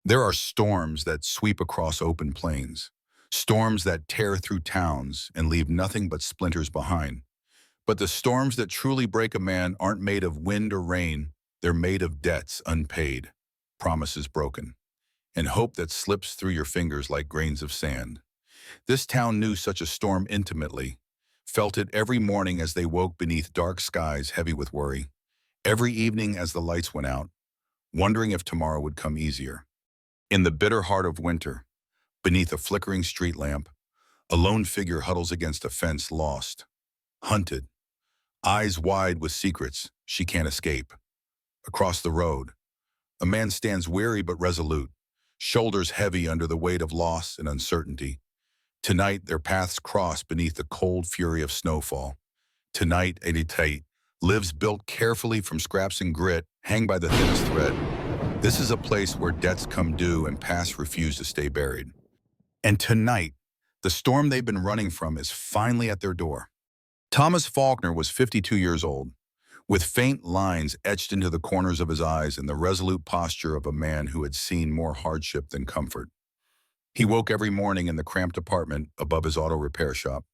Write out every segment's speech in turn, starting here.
There are storms that sweep across open plains, storms that tear through towns and leave nothing but splinters behind. But the storms that truly break a man aren't made of wind or rain, they're made of debts unpaid, promises broken, and hope that slips through your fingers like grains of sand. This town knew such a storm intimately, felt it every morning as they woke beneath dark skies heavy with worry, every evening as the lights went out, wondering if tomorrow would come easier. In the bitter heart of winter, beneath a flickering street lamp, a lone figure huddles against a fence lost, hunted, eyes wide with secrets she can't escape. Across the road, a man stands weary but resolute, shoulders heavy under the weight of loss and uncertainty. Tonight, their paths cross beneath the cold fury of snowfall. Tonight, Editate lives built carefully from scraps and grit, hang by the thinnest thread. This is a place where debts come due and past refuse to stay buried. And tonight, the storm they've been running from is finally at their door. Thomas Faulkner was 52 years old, with faint lines etched into the corners of his eyes and the resolute posture of a man who had seen more hardship than comfort. He woke every morning in the cramped apartment above his auto repair shop,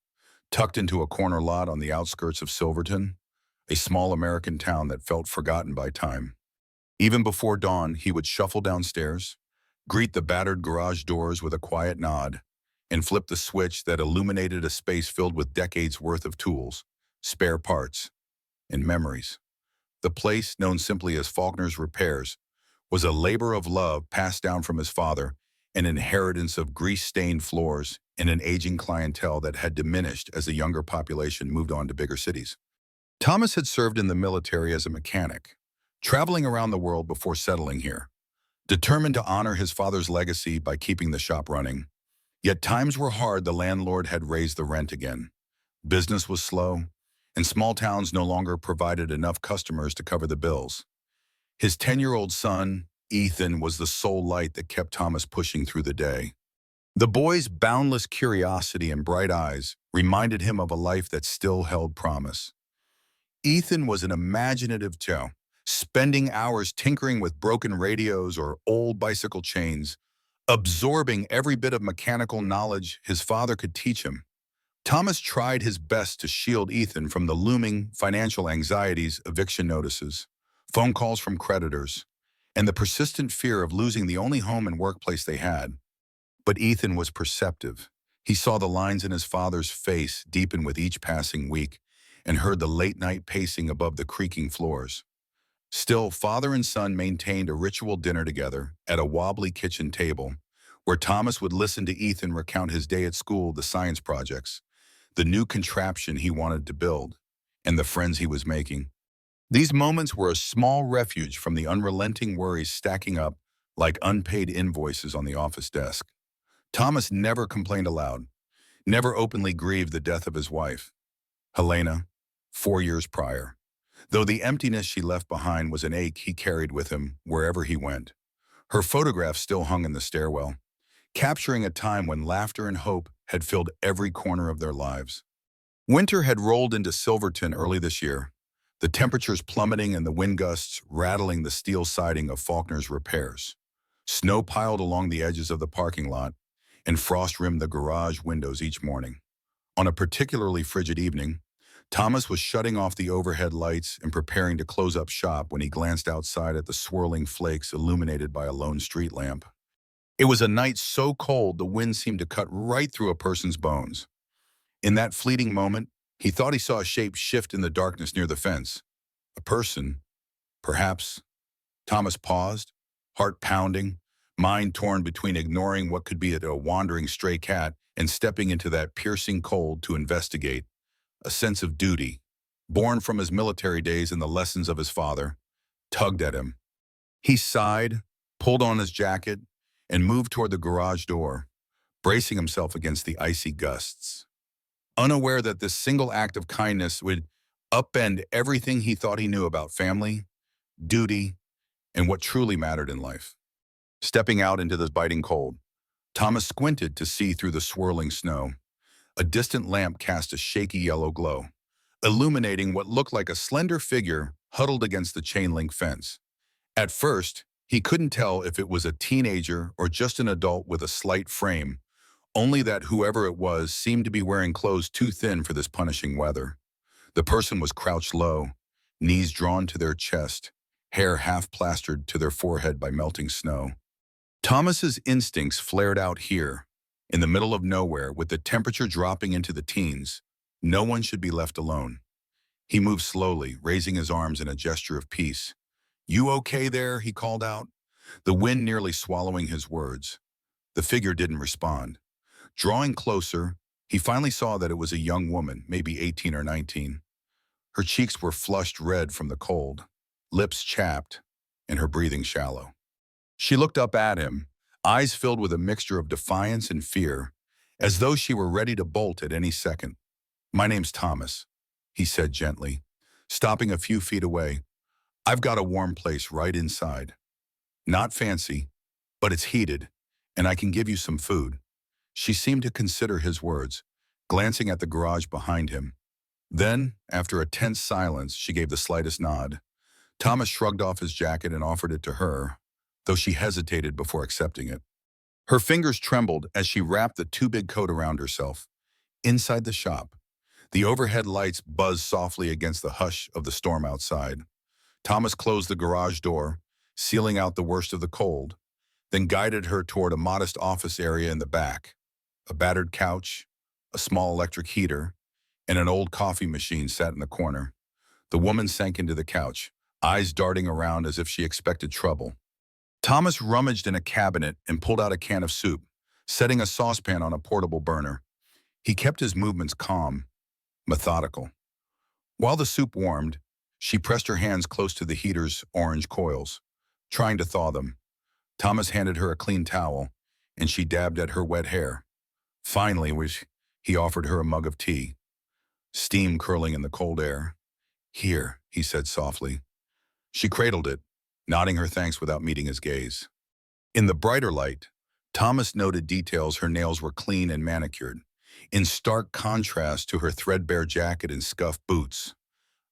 tucked into a corner lot on the outskirts of Silverton, a small American town that felt forgotten by time. Even before dawn, he would shuffle downstairs, greet the battered garage doors with a quiet nod, and flip the switch that illuminated a space filled with decades' worth of tools, spare parts, and memories. The place, known simply as Faulkner's Repairs, was a labor of love passed down from his father, an inheritance of grease-stained floors and an aging clientele that had diminished as the younger population moved on to bigger cities. Thomas had served in the military as a mechanic, traveling around the world before settling here, determined to honor his father's legacy by keeping the shop running. Yet times were hard. The landlord had raised the rent again. Business was slow, and small towns no longer provided enough customers to cover the bills. His 10-year-old son, Ethan, was the sole light that kept Thomas pushing through the day. The boy's boundless curiosity and bright eyes reminded him of a life that still held promise. Ethan was an imaginative child, spending hours tinkering with broken radios or old bicycle chains, absorbing every bit of mechanical knowledge his father could teach him. Thomas tried his best to shield Ethan from the looming financial anxieties, eviction notices, phone calls from creditors, and the persistent fear of losing the only home and workplace they had. But Ethan was perceptive. He saw the lines in his father's face deepen with each passing week and heard the late-night pacing above the creaking floors. Still, father and son maintained a ritual dinner together at a wobbly kitchen table where Thomas would listen to Ethan recount his day at school, the science projects, the new contraption he wanted to build, and the friends he was making. These moments were a small refuge from the unrelenting worries stacking up like unpaid invoices on the office desk. Thomas never complained aloud, never openly grieved the death of his wife, Helena, 4 years prior, though the emptiness she left behind was an ache he carried with him wherever he went. Her photograph still hung in the stairwell, capturing a time when laughter and hope had filled every corner of their lives. Winter had rolled into Silverton early this year, the temperatures plummeting and the wind gusts rattling the steel siding of Faulkner's Repairs. Snow piled along the edges of the parking lot, and frost rimmed the garage windows each morning. On a particularly frigid evening, Thomas was shutting off the overhead lights and preparing to close up shop when he glanced outside at the swirling flakes illuminated by a lone street lamp. It was a night so cold the wind seemed to cut right through a person's bones. In that fleeting moment, he thought he saw a shape shift in the darkness near the fence. A person, perhaps. Thomas paused, heart pounding, mind torn between ignoring what could be a wandering stray cat and stepping into that piercing cold to investigate. A sense of duty, born from his military days and the lessons of his father, tugged at him. He sighed, pulled on his jacket, and moved toward the garage door, bracing himself against the icy gusts. Unaware that this single act of kindness would upend everything he thought he knew about family, duty, and what truly mattered in life. Stepping out into the biting cold, Thomas squinted to see through the swirling snow. A distant lamp cast a shaky yellow glow, illuminating what looked like a slender figure huddled against the chain-link fence. At first, He couldn't tell if it was a teenager or just an adult with a slight frame, only that whoever it was seemed to be wearing clothes too thin for this punishing weather. The person was crouched low, knees drawn to their chest, hair half plastered to their forehead by melting snow. Thomas's instincts flared out here, in the middle of nowhere with the temperature dropping into the teens. No one should be left alone. He moved slowly, raising his arms in a gesture of peace. "You okay there?" he called out, the wind nearly swallowing his words. The figure didn't respond. Drawing closer, he finally saw that it was a young woman, maybe 18 or 19. Her cheeks were flushed red from the cold, lips chapped, and her breathing shallow. She looked up at him, eyes filled with a mixture of defiance and fear, as though she were ready to bolt at any second. "My name's Thomas," he said gently, stopping a few feet away. "I've got a warm place right inside. Not fancy, but it's heated, and I can give you some food." She seemed to consider his words, glancing at the garage behind him. Then, after a tense silence, she gave the slightest nod. Thomas shrugged off his jacket and offered it to her, though she hesitated before accepting it. Her fingers trembled as she wrapped the too big coat around herself. Inside the shop, the overhead lights buzzed softly against the hush of the storm outside. Thomas closed the garage door, sealing out the worst of the cold, then guided her toward a modest office area in the back. A battered couch, a small electric heater, and an old coffee machine sat in the corner. The woman sank into the couch, eyes darting around as if she expected trouble. Thomas rummaged in a cabinet and pulled out a can of soup, setting a saucepan on a portable burner. He kept his movements calm, methodical. While the soup warmed, she pressed her hands close to the heater's orange coils, trying to thaw them. Thomas handed her a clean towel, and she dabbed at her wet hair. Finally, he offered her a mug of tea, steam curling in the cold air. "Here," he said softly. She cradled it, nodding her thanks without meeting his gaze. In the brighter light, Thomas noted details. Her nails were clean and manicured, in stark contrast to her threadbare jacket and scuffed boots.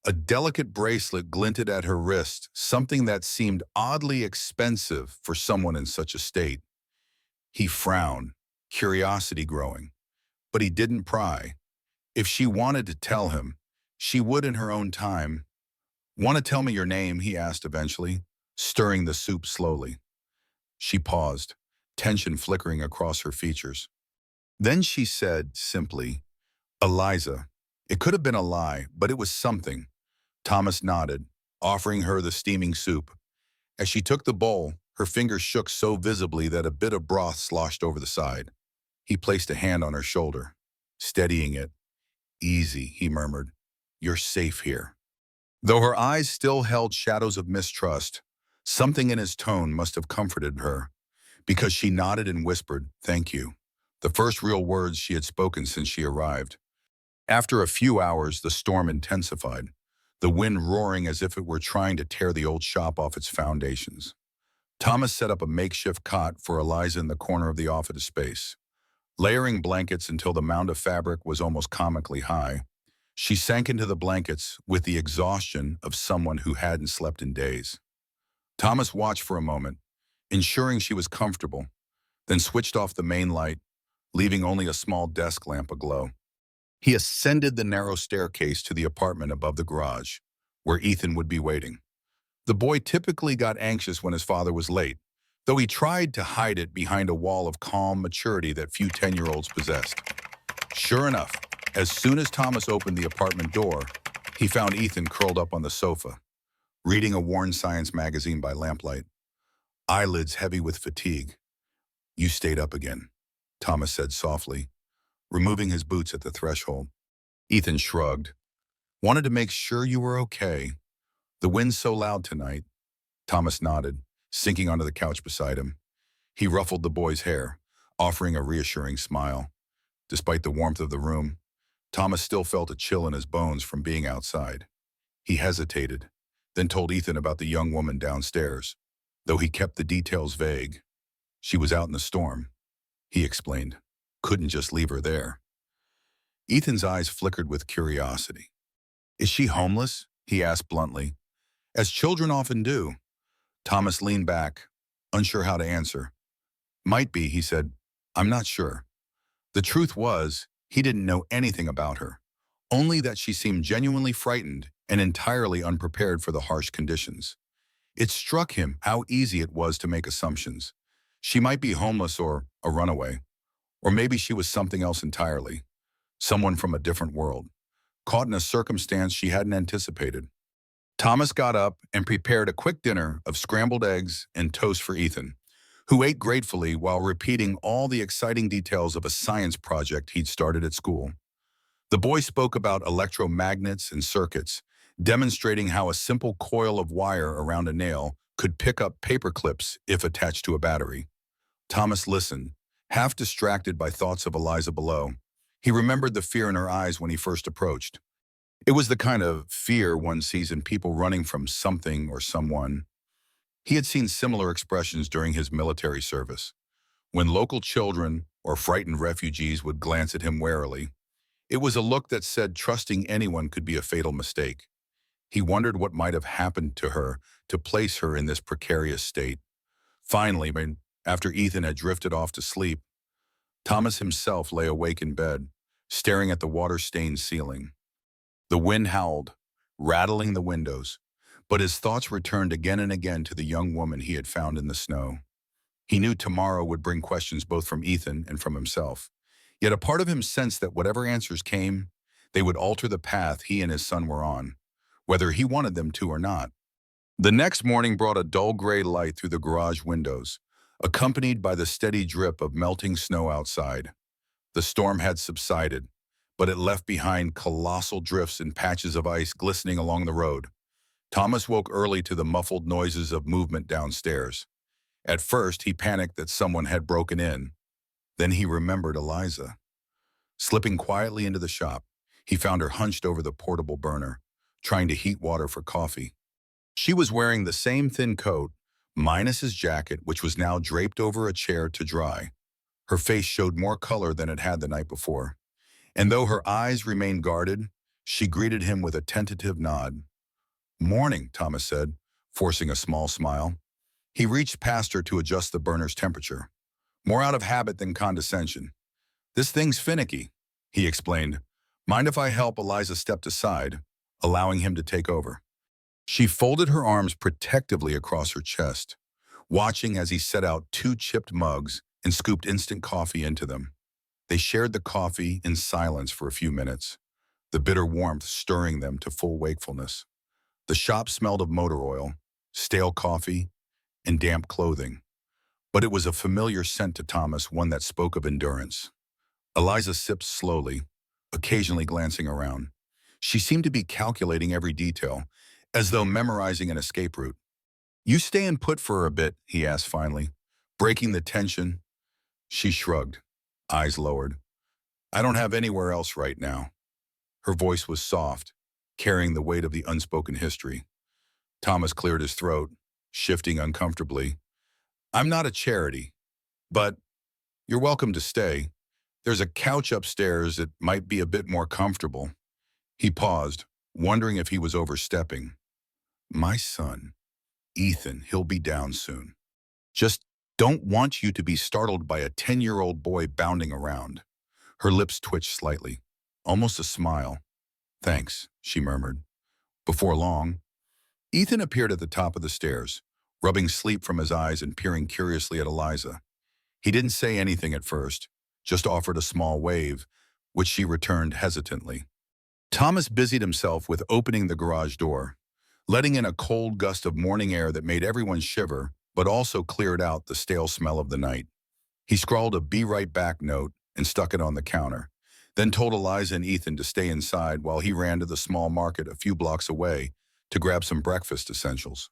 A delicate bracelet glinted at her wrist, something that seemed oddly expensive for someone in such a state. He frowned, curiosity growing, but he didn't pry. If she wanted to tell him, she would in her own time. "Want to tell me your name?" he asked eventually, stirring the soup slowly. She paused, tension flickering across her features. Then she said simply, "Eliza." It could have been a lie, but it was something. Thomas nodded, offering her the steaming soup. As she took the bowl, her fingers shook so visibly that a bit of broth sloshed over the side. He placed a hand on her shoulder, steadying it. "Easy," he murmured. "You're safe here." Though her eyes still held shadows of mistrust, something in his tone must have comforted her, because she nodded and whispered, "Thank you," the first real words she had spoken since she arrived. After a few hours, the storm intensified, the wind roaring as if it were trying to tear the old shop off its foundations. Thomas set up a makeshift cot for Eliza in the corner of the office space. Layering blankets until the mound of fabric was almost comically high, she sank into the blankets with the exhaustion of someone who hadn't slept in days. Thomas watched for a moment, ensuring she was comfortable, then switched off the main light, leaving only a small desk lamp aglow. He ascended the narrow staircase to the apartment above the garage, where Ethan would be waiting. The boy typically got anxious when his father was late, though he tried to hide it behind a wall of calm maturity that few 10-year-olds possessed. Sure enough, as soon as Thomas opened the apartment door, he found Ethan curled up on the sofa, reading a worn science magazine by lamplight, eyelids heavy with fatigue. "You stayed up again," Thomas said softly, removing his boots at the threshold. Ethan shrugged. "Wanted to make sure you were okay. The wind's so loud tonight." Thomas nodded, sinking onto the couch beside him. He ruffled the boy's hair, offering a reassuring smile. Despite the warmth of the room, Thomas still felt a chill in his bones from being outside. He hesitated, then told Ethan about the young woman downstairs, though he kept the details vague. "She was out in the storm," he explained. "Couldn't just leave her there." Ethan's eyes flickered with curiosity. "Is she homeless?" he asked bluntly. "As children often do." Thomas leaned back, unsure how to answer. Might be, he said. I'm not sure. The truth was, he didn't know anything about her, only that she seemed genuinely frightened and entirely unprepared for the harsh conditions. It struck him how easy it was to make assumptions. She might be homeless or a runaway, or maybe she was something else entirely, someone from a different world, caught in a circumstance she hadn't anticipated. Thomas got up and prepared a quick dinner of scrambled eggs and toast for Ethan, who ate gratefully while repeating all the exciting details of a science project he'd started at school. The boy spoke about electromagnets and circuits, demonstrating how a simple coil of wire around a nail could pick up paper clips if attached to a battery. Thomas listened, half distracted by thoughts of Eliza below. He remembered the fear in her eyes when he first approached. It was the kind of fear one sees in people running from something or someone. He had seen similar expressions during his military service, when local children or frightened refugees would glance at him warily. It was a look that said trusting anyone could be a fatal mistake. He wondered what might have happened to her to place her in this precarious state. Finally, after Ethan had drifted off to sleep, Thomas himself lay awake in bed, staring at the water-stained ceiling. The wind howled, rattling the windows, but his thoughts returned again and again to the young woman he had found in the snow. He knew tomorrow would bring questions both from Ethan and from himself. Yet a part of him sensed that whatever answers came, they would alter the path he and his son were on, whether he wanted them to or not. The next morning brought a dull gray light through the garage windows, accompanied by the steady drip of melting snow outside. The storm had subsided, but it left behind colossal drifts and patches of ice glistening along the road. Thomas woke early to the muffled noises of movement downstairs. At first, he panicked that someone had broken in. Then he remembered Eliza. Slipping quietly into the shop, he found her hunched over the portable burner, trying to heat water for coffee. She was wearing the same thin coat, minus his jacket, which was now draped over a chair to dry. Her face showed more color than it had the night before, and though her eyes remained guarded, she greeted him with a tentative nod. "Morning," Thomas said, forcing a small smile. He reached past her to adjust the burner's temperature, more out of habit than condescension. "This thing's finicky," he explained. "Mind if I help?" Eliza stepped aside, allowing him to take over. She folded her arms protectively across her chest, watching as he set out two chipped mugs and scooped instant coffee into them. They shared the coffee in silence for a few minutes, the bitter warmth stirring them to full wakefulness. The shop smelled of motor oil, stale coffee, and damp clothing, but it was a familiar scent to Thomas, one that spoke of endurance. Eliza sipped slowly, occasionally glancing around. She seemed to be calculating every detail, as though memorizing an escape route. "You staying put for a bit?" he asked finally, breaking the tension. She shrugged, eyes lowered. "I don't have anywhere else right now." Her voice was soft, carrying the weight of the unspoken history. Thomas cleared his throat, shifting uncomfortably. "I'm not a charity, but you're welcome to stay. There's a couch upstairs that might be a bit more comfortable." He paused, wondering if he was overstepping. "My son, Ethan, he'll be down soon. Just don't want you to be startled by a 10-year-old boy bounding around." Her lips twitched slightly, almost a smile. "Thanks," she murmured. Before long, Ethan appeared at the top of the stairs, rubbing sleep from his eyes and peering curiously at Eliza. He didn't say anything at first, just offered a small wave, which she returned hesitantly. Thomas busied himself with opening the garage door, letting in a cold gust of morning air that made everyone shiver, but also cleared out the stale smell of the night. He scrawled a "be right back" note and stuck it on the counter, then told Eliza and Ethan to stay inside while he ran to the small market a few blocks away to grab some breakfast essentials.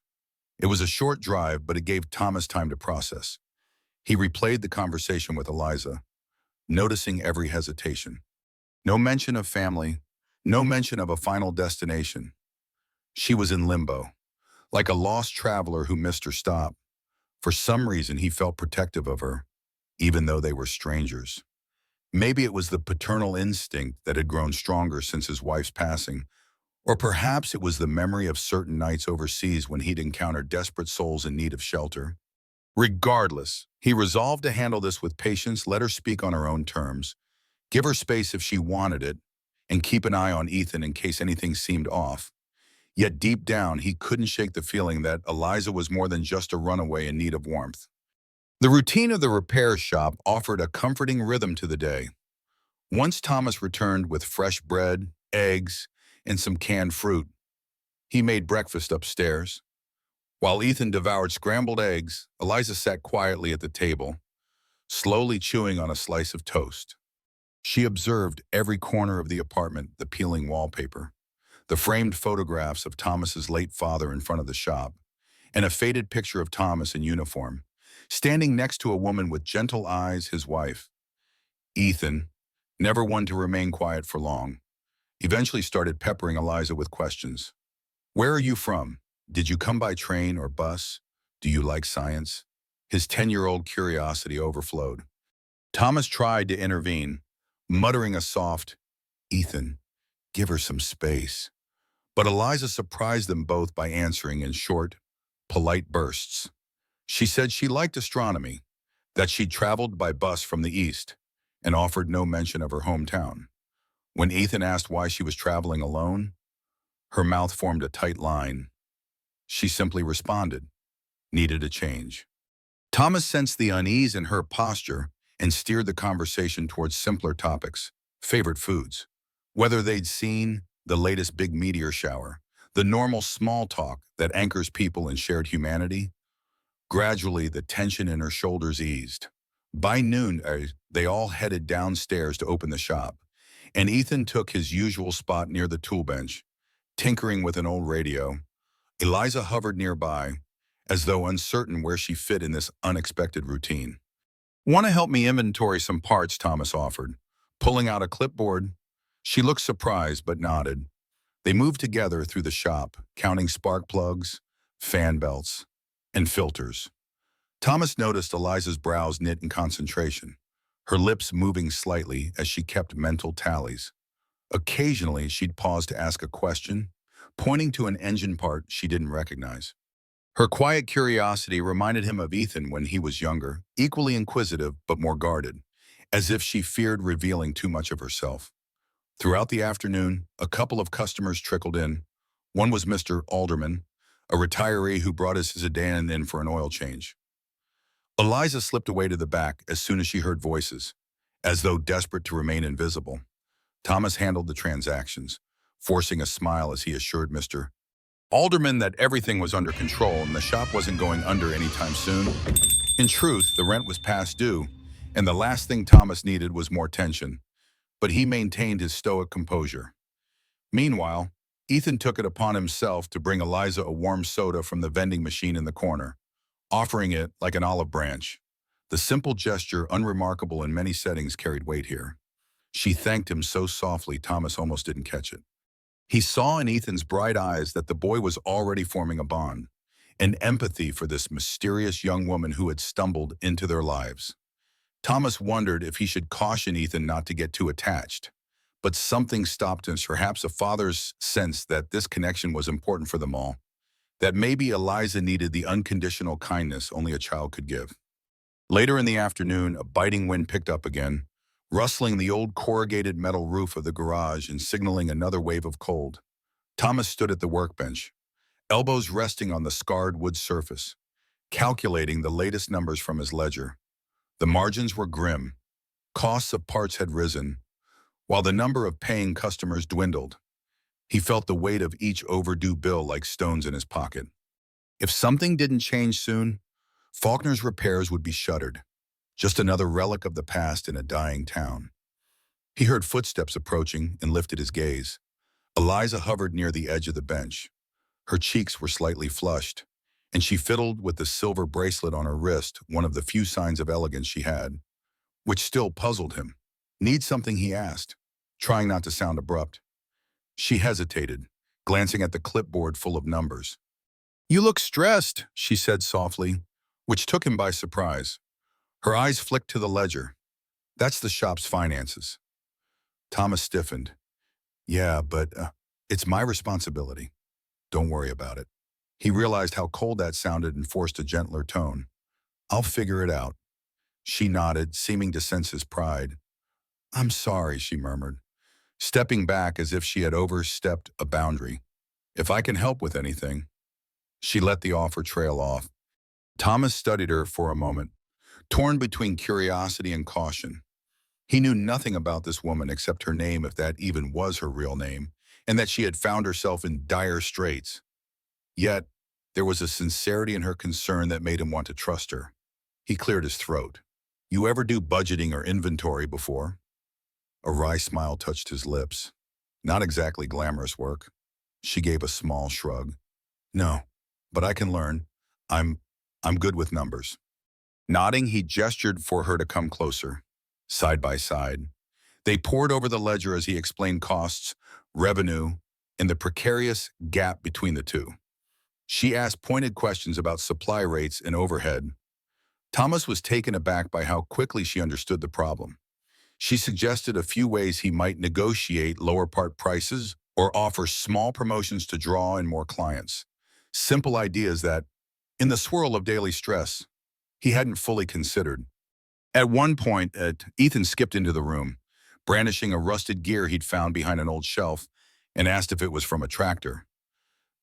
It was a short drive, but it gave Thomas time to process. He replayed the conversation with Eliza, noticing every hesitation. No mention of family, no mention of a final destination. She was in limbo, like a lost traveler who missed her stop. For some reason, he felt protective of her, even though they were strangers. Maybe it was the paternal instinct that had grown stronger since his wife's passing, Or perhaps it was the memory of certain nights overseas when he'd encountered desperate souls in need of shelter. Regardless, he resolved to handle this with patience, let her speak on her own terms, give her space if she wanted it, and keep an eye on Ethan in case anything seemed off. Yet deep down, he couldn't shake the feeling that Eliza was more than just a runaway in need of warmth. The routine of the repair shop offered a comforting rhythm to the day. Once Thomas returned with fresh bread, eggs, and some canned fruit, he made breakfast upstairs. While Ethan devoured scrambled eggs, Eliza sat quietly at the table, slowly chewing on a slice of toast. She observed every corner of the apartment, the peeling wallpaper, the framed photographs of Thomas's late father in front of the shop, and a faded picture of Thomas in uniform, standing next to a woman with gentle eyes, his wife. Ethan, never one to remain quiet for long, eventually started peppering Eliza with questions. Where are you from? Did you come by train or bus? Do you like science? His 10-year-old curiosity overflowed. Thomas tried to intervene, muttering a soft, "Ethan, give her some space." But Eliza surprised them both by answering in short, polite bursts. She said she liked astronomy, that she'd traveled by bus from the east, and offered no mention of her hometown. When Ethan asked why she was traveling alone, her mouth formed a tight line. She simply responded, needed a change. Thomas sensed the unease in her posture and steered the conversation towards simpler topics, favorite foods, whether they'd seen the latest big meteor shower, the normal small talk that anchors people in shared humanity. Gradually, the tension in her shoulders eased. By noon, they all headed downstairs to open the shop, and Ethan took his usual spot near the tool bench, tinkering with an old radio. Eliza hovered nearby, as though uncertain where she fit in this unexpected routine. "Want to help me inventory some parts?" Thomas offered, pulling out a clipboard. She looked surprised but nodded. They moved together through the shop, counting spark plugs, fan belts, and filters. Thomas noticed Eliza's brows knit in concentration, her lips moving slightly as she kept mental tallies. Occasionally, she'd pause to ask a question, pointing to an engine part she didn't recognize. Her quiet curiosity reminded him of Ethan when he was younger, equally inquisitive but more guarded, as if she feared revealing too much of herself. Throughout the afternoon, a couple of customers trickled in. One was Mr. Alderman, a retiree who brought his sedan in for an oil change. Eliza slipped away to the back as soon as she heard voices, as though desperate to remain invisible. Thomas handled the transactions, forcing a smile as he assured Mr. Alderman that everything was under control and the shop wasn't going under anytime soon. In truth, the rent was past due, and the last thing Thomas needed was more tension, but he maintained his stoic composure. Meanwhile, Ethan took it upon himself to bring Eliza a warm soda from the vending machine in the corner, offering it like an olive branch. The simple gesture, unremarkable in many settings, carried weight here. She thanked him so softly Thomas almost didn't catch it. He saw in Ethan's bright eyes that the boy was already forming a bond, an empathy for this mysterious young woman who had stumbled into their lives. Thomas wondered if he should caution Ethan not to get too attached, but something stopped him, perhaps a father's sense that this connection was important for them all, that maybe Eliza needed the unconditional kindness only a child could give. Later in the afternoon, a biting wind picked up again, rustling the old corrugated metal roof of the garage and signaling another wave of cold. Thomas stood at the workbench, elbows resting on the scarred wood surface, calculating the latest numbers from his ledger. The margins were grim. Costs of parts had risen, while the number of paying customers dwindled. He felt the weight of each overdue bill like stones in his pocket. If something didn't change soon, Faulkner's repairs would be shuttered, just another relic of the past in a dying town. He heard footsteps approaching and lifted his gaze. Eliza hovered near the edge of the bench. Her cheeks were slightly flushed, and she fiddled with the silver bracelet on her wrist, one of the few signs of elegance she had, which still puzzled him. "Need something?" he asked, trying not to sound abrupt. She hesitated, glancing at the clipboard full of numbers. "You look stressed," she said softly, which took him by surprise. Her eyes flicked to the ledger. "That's the shop's finances." Thomas stiffened. "Yeah, but It's my responsibility. Don't worry about it. He realized how cold that sounded and forced a gentler tone. I'll figure it out. She nodded, seeming to sense his pride. I'm sorry, she murmured, stepping back as if she had overstepped a boundary. If I can help with anything. She let the offer trail off. Thomas studied her for a moment, torn between curiosity and caution. He knew nothing about this woman except her name, if that even was her real name, and that she had found herself in dire straits. Yet, there was a sincerity in her concern that made him want to trust her. He cleared his throat. You ever do budgeting or inventory before? A wry smile touched his lips. Not exactly glamorous work. She gave a small shrug. No, but I can learn. I'm good with numbers. Nodding, he gestured for her to come closer. Side by side, they pored over the ledger as he explained costs, revenue, and the precarious gap between the two. She asked pointed questions about supply rates and overhead. Thomas was taken aback by how quickly she understood the problem. She suggested a few ways he might negotiate lower part prices or offer small promotions to draw in more clients. Simple ideas that, in the swirl of daily stress, he hadn't fully considered. At one point, Ethan skipped into the room, brandishing a rusted gear he'd found behind an old shelf, and asked if it was from a tractor.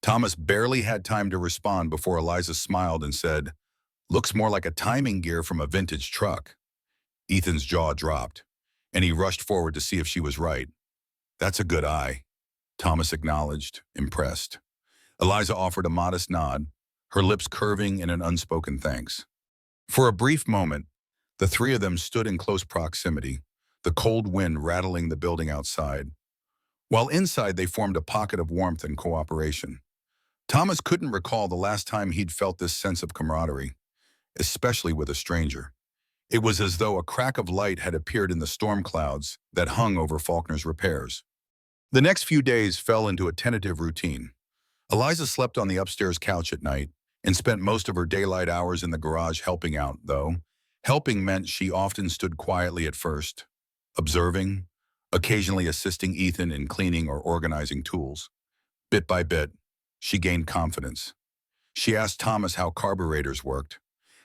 Thomas barely had time to respond before Eliza smiled and said, "Looks more like a timing gear from a vintage truck." Ethan's jaw dropped, and he rushed forward to see if she was right. "That's a good eye," Thomas acknowledged, impressed. Eliza offered a modest nod, her lips curving in an unspoken thanks. For a brief moment, the three of them stood in close proximity, the cold wind rattling the building outside. While inside, they formed a pocket of warmth and cooperation. Thomas couldn't recall the last time he'd felt this sense of camaraderie, especially with a stranger. It was as though a crack of light had appeared in the storm clouds that hung over Faulkner's repairs. The next few days fell into a tentative routine. Eliza slept on the upstairs couch at night and spent most of her daylight hours in the garage helping out, though. Helping meant she often stood quietly at first, observing, occasionally assisting Ethan in cleaning or organizing tools. Bit by bit, she gained confidence. She asked Thomas how carburetors worked,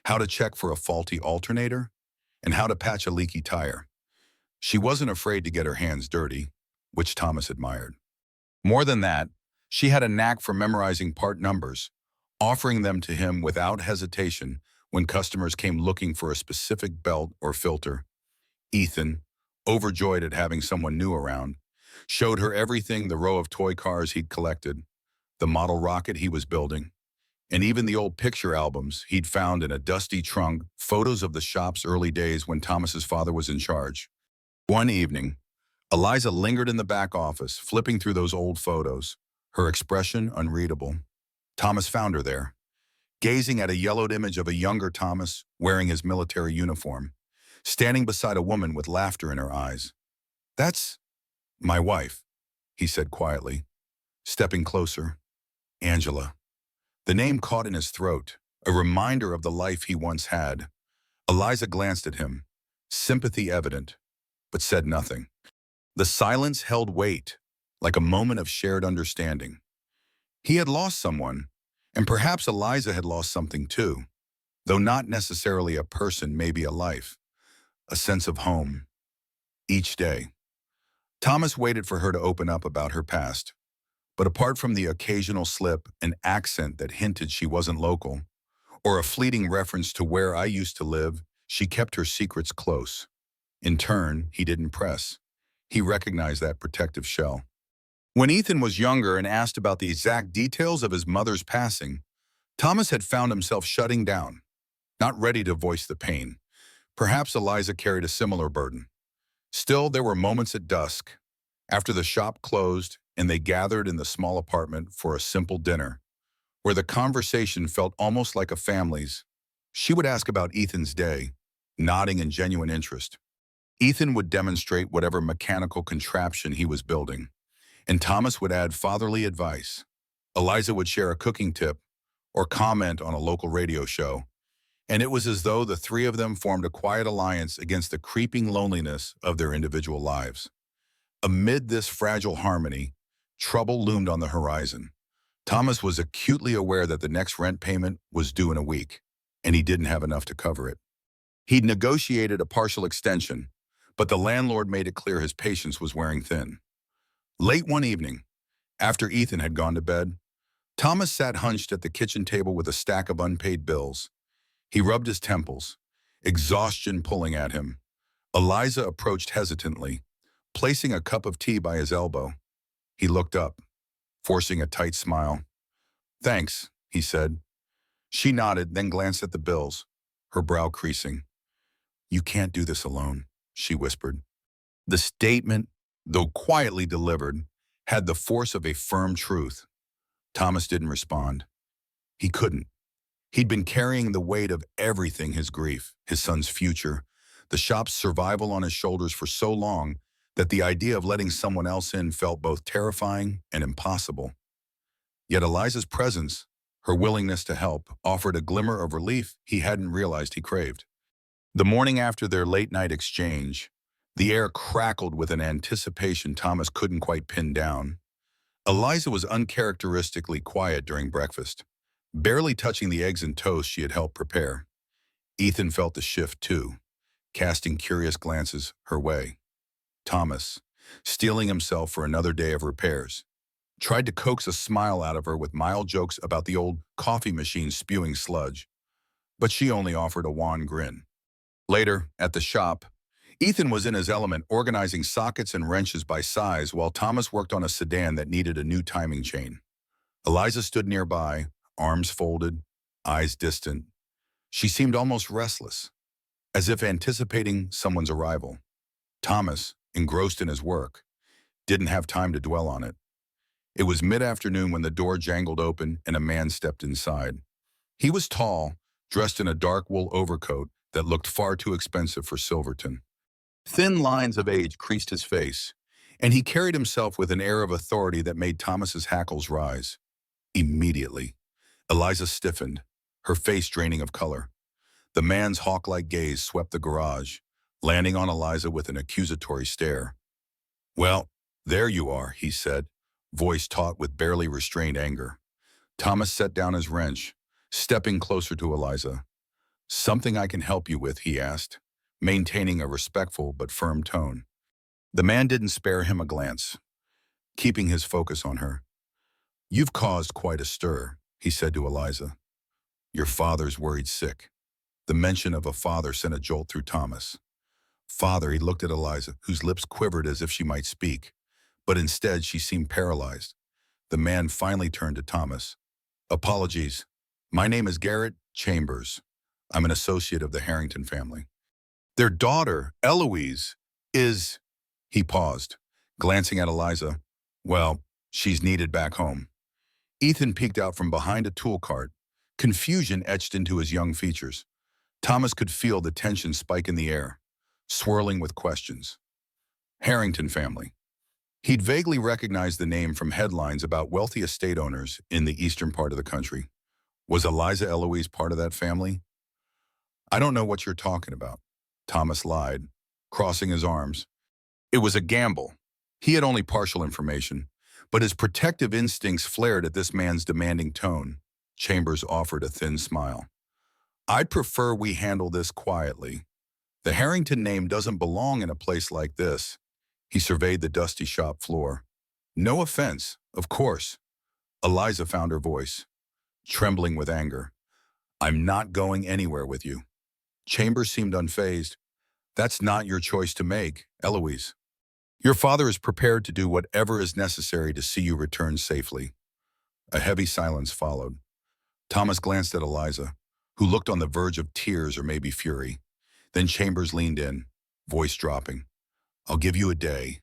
how to check for a faulty alternator, and how to patch a leaky tire. She wasn't afraid to get her hands dirty, which Thomas admired. More than that, she had a knack for memorizing part numbers, offering them to him without hesitation when customers came looking for a specific belt or filter. Ethan, overjoyed at having someone new around, showed her everything: the row of toy cars he'd collected, the model rocket he was building, and even the old picture albums he'd found in a dusty trunk, photos of the shop's early days when Thomas's father was in charge. One evening, Eliza lingered in the back office, flipping through those old photos, her expression unreadable. Thomas found her there, gazing at a yellowed image of a younger Thomas wearing his military uniform, standing beside a woman with laughter in her eyes. "That's my wife," he said quietly, stepping closer. "Angela." The name caught in his throat, a reminder of the life he once had. Eliza glanced at him, sympathy evident, but said nothing. The silence held weight, like a moment of shared understanding. He had lost someone, and perhaps Eliza had lost something too, though not necessarily a person, maybe a life, a sense of home. Each day, Thomas waited for her to open up about her past, but apart from the occasional slip, an accent that hinted she wasn't local, or a fleeting reference to where I used to live, she kept her secrets close. In turn, he didn't press. He recognized that protective shell. When Ethan was younger and asked about the exact details of his mother's passing, Thomas had found himself shutting down, not ready to voice the pain. Perhaps Eliza carried a similar burden. Still, there were moments at dusk, after the shop closed and they gathered in the small apartment for a simple dinner, where the conversation felt almost like a family's. She would ask about Ethan's day, nodding in genuine interest. Ethan would demonstrate whatever mechanical contraption he was building, and Thomas would add fatherly advice. Eliza would share a cooking tip or comment on a local radio show, and it was as though the three of them formed a quiet alliance against the creeping loneliness of their individual lives. Amid this fragile harmony, Trouble loomed on the horizon. Thomas was acutely aware that the next rent payment was due in a week, and he didn't have enough to cover it. He'd negotiated a partial extension, but the landlord made it clear his patience was wearing thin. Late one evening, after Ethan had gone to bed, Thomas sat hunched at the kitchen table with a stack of unpaid bills. He rubbed his temples, exhaustion pulling at him. Eliza approached hesitantly, placing a cup of tea by his elbow. He looked up, forcing a tight smile. "Thanks," he said. She nodded, then glanced at the bills, her brow creasing. "You can't do this alone," she whispered. The statement, though quietly delivered, had the force of a firm truth. Thomas didn't respond. He couldn't. He'd been carrying the weight of everything: his grief, his son's future, the shop's survival on his shoulders for so long that the idea of letting someone else in felt both terrifying and impossible. Yet Eliza's presence, her willingness to help, offered a glimmer of relief he hadn't realized he craved. The morning after their late-night exchange, the air crackled with an anticipation Thomas couldn't quite pin down. Eliza was uncharacteristically quiet during breakfast, barely touching the eggs and toast she had helped prepare. Ethan felt the shift too, casting curious glances her way. Thomas, steeling himself for another day of repairs, tried to coax a smile out of her with mild jokes about the old coffee machine spewing sludge, but she only offered a wan grin. Later, at the shop, Ethan was in his element, organizing sockets and wrenches by size while Thomas worked on a sedan that needed a new timing chain. Eliza stood nearby, arms folded, eyes distant. She seemed almost restless, as if anticipating someone's arrival. Thomas, engrossed in his work, didn't have time to dwell on it. It was mid-afternoon when the door jangled open and a man stepped inside. He was tall, dressed in a dark wool overcoat that looked far too expensive for Silverton. Thin lines of age creased his face, and he carried himself with an air of authority that made Thomas's hackles rise. Immediately, Eliza stiffened, her face draining of color. The man's hawk-like gaze swept the garage, landing on Eliza with an accusatory stare. "Well, there you are," he said, voice taut with barely restrained anger. Thomas set down his wrench, stepping closer to Eliza. "Something I can help you with?" he asked, maintaining a respectful but firm tone. The man didn't spare him a glance, keeping his focus on her. "You've caused quite a stir," he said to Eliza. "Your father's worried sick." The mention of a father sent a jolt through Thomas. "Father," he looked at Eliza, whose lips quivered as if she might speak, but instead she seemed paralyzed. The man finally turned to Thomas. "Apologies. My name is Garrett Chambers. I'm an associate of the Harrington family. Their daughter, Eloise, is—" He paused, glancing at Eliza. "Well, she's needed back home." Ethan peeked out from behind a tool cart, confusion etched into his young features. Thomas could feel the tension spike in the air, swirling with questions. Harrington family. He'd vaguely recognized the name from headlines about wealthy estate owners in the eastern part of the country. Was Eliza Eloise part of that family? "I don't know what you're talking about," Thomas lied, crossing his arms. It was a gamble. He had only partial information, but his protective instincts flared at this man's demanding tone. Chambers offered a thin smile. "I'd prefer we handle this quietly. The Harrington name doesn't belong in a place like this." He surveyed the dusty shop floor. "No offense, of course." Eliza found her voice, trembling with anger. "I'm not going anywhere with you." Chambers seemed unfazed. "That's not your choice to make, Eloise. Your father is prepared to do whatever is necessary to see you return safely." A heavy silence followed. Thomas glanced at Eliza, who looked on the verge of tears or maybe fury. Then Chambers leaned in, voice dropping. "I'll give you a day.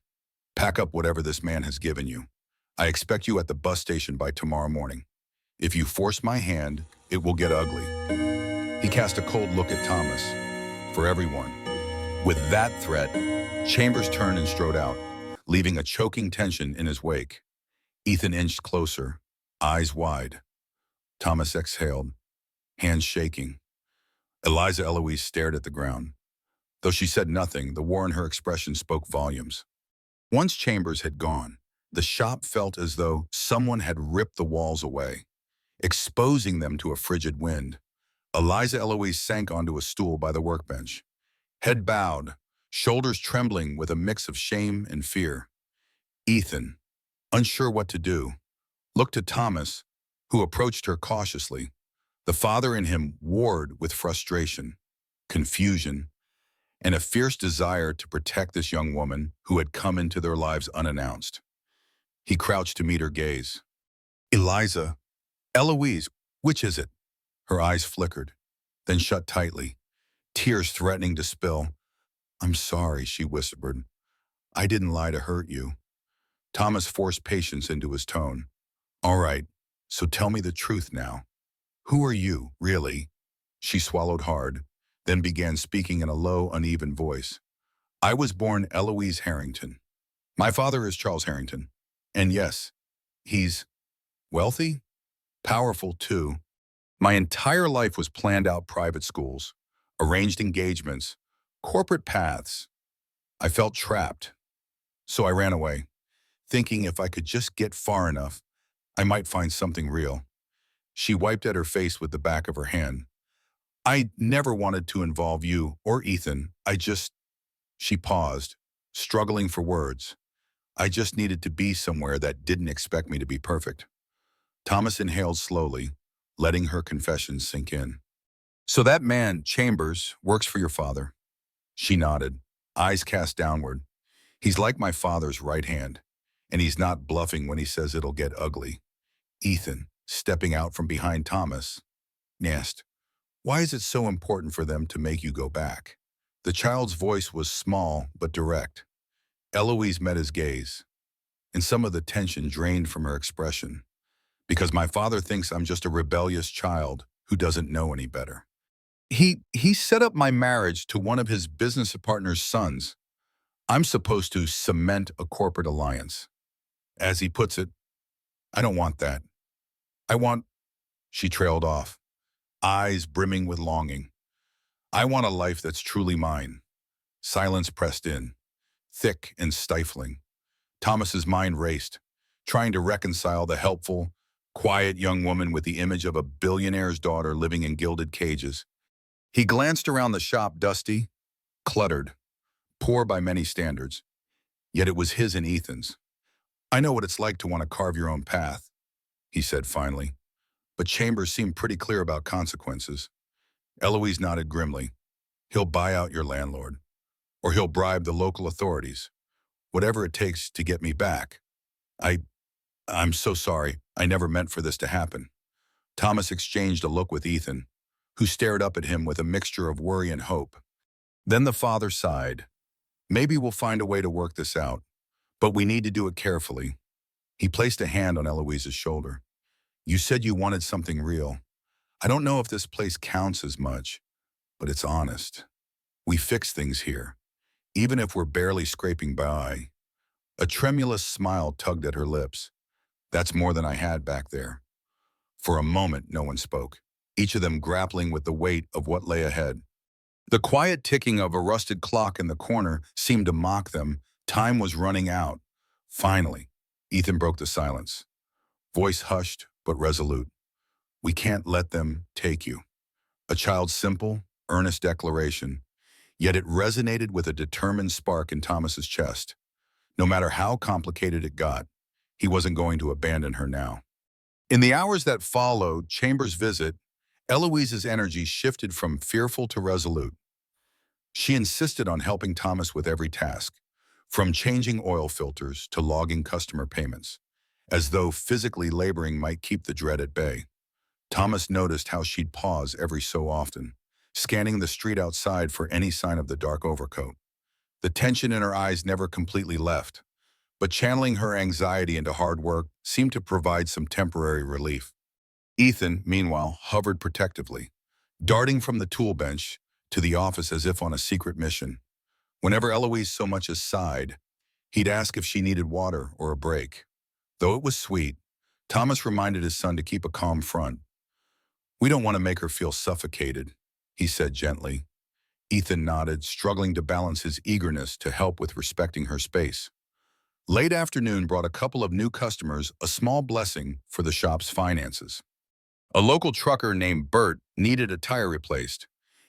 Pack up whatever this man has given you. I expect you at the bus station by tomorrow morning. If you force my hand, it will get ugly." He cast a cold look at Thomas. "For everyone." With that threat, Chambers turned and strode out, leaving a choking tension in his wake. Ethan inched closer, eyes wide. Thomas exhaled, hands shaking. Eliza Eloise stared at the ground. Though she said nothing, the war in her expression spoke volumes. Once Chambers had gone, The shop felt as though someone had ripped the walls away, exposing them to a frigid wind. Eliza Eloise sank onto a stool by the workbench, head bowed, shoulders trembling with a mix of shame and fear. Ethan, unsure what to do, looked to Thomas, who approached her cautiously. The father in him warred with frustration, confusion, and a fierce desire to protect this young woman who had come into their lives unannounced. He crouched to meet her gaze. Eliza, Eloise, which is it? Her eyes flickered, then shut tightly, tears threatening to spill. I'm sorry, she whispered. I didn't lie to hurt you. Thomas forced patience into his tone. All right, so tell me the truth now. Who are you, really? She swallowed hard, then began speaking in a low, uneven voice. I was born Eloise Harrington. My father is Charles Harrington. And yes, he's wealthy, powerful too. My entire life was planned out private schools, arranged engagements, corporate paths. I felt trapped, so I ran away, thinking if I could just get far enough, I might find something real. She wiped at her face with the back of her hand. I never wanted to involve you or Ethan. She paused, struggling for words. I just needed to be somewhere that didn't expect me to be perfect. Thomas inhaled slowly, letting her confession sink in. So that man, Chambers, works for your father? She nodded, eyes cast downward. He's like my father's right hand, and he's not bluffing when he says it'll get ugly. Ethan, stepping out from behind Thomas, asked, why is it so important for them to make you go back? The child's voice was small but direct. Eloise met his gaze, and some of the tension drained from her expression. Because my father thinks I'm just a rebellious child who doesn't know any better. He set up my marriage to one of his business partner's sons. I'm supposed to cement a corporate alliance. As he puts it, I don't want that. I want, she trailed off, eyes brimming with longing. I want a life that's truly mine. Silence pressed in, thick and stifling. Thomas's mind raced, trying to reconcile the helpful, quiet young woman with the image of a billionaire's daughter living in gilded cages. He glanced around the shop, dusty, cluttered, poor by many standards. Yet it was his and Ethan's. I know what it's like to want to carve your own path, he said finally. But Chambers seemed pretty clear about consequences. Eloise nodded grimly. He'll buy out your landlord, or he'll bribe the local authorities. Whatever it takes to get me back. I'm so sorry. I never meant for this to happen. Thomas exchanged a look with Ethan, who stared up at him with a mixture of worry and hope. Then the father sighed. Maybe we'll find a way to work this out, but we need to do it carefully. He placed a hand on Eloise's shoulder. You said you wanted something real. I don't know if this place counts as much, but it's honest. We fix things here, even if we're barely scraping by. A tremulous smile tugged at her lips. That's more than I had back there. For a moment, no one spoke, each of them grappling with the weight of what lay ahead. The quiet ticking of a rusted clock in the corner seemed to mock them. Time was running out. Finally, Ethan broke the silence. Voice hushed but resolute. We can't let them take you. A child's simple, earnest declaration, yet it resonated with a determined spark in Thomas's chest. No matter how complicated it got, he wasn't going to abandon her now. In the hours that followed Chambers' visit, Eloise's energy shifted from fearful to resolute. She insisted on helping Thomas with every task, from changing oil filters to logging customer payments, as though physically laboring might keep the dread at bay. Thomas noticed how she'd pause every so often, scanning the street outside for any sign of the dark overcoat. The tension in her eyes never completely left, but channeling her anxiety into hard work seemed to provide some temporary relief. Ethan, meanwhile, hovered protectively, darting from the tool bench to the office as if on a secret mission. Whenever Eloise so much as sighed, he'd ask if she needed water or a break. Though it was sweet, Thomas reminded his son to keep a calm front. We don't want to make her feel suffocated, he said gently. Ethan nodded, struggling to balance his eagerness to help with respecting her space. Late afternoon brought a couple of new customers, a small blessing for the shop's finances. A local trucker named Bert needed a tire replaced,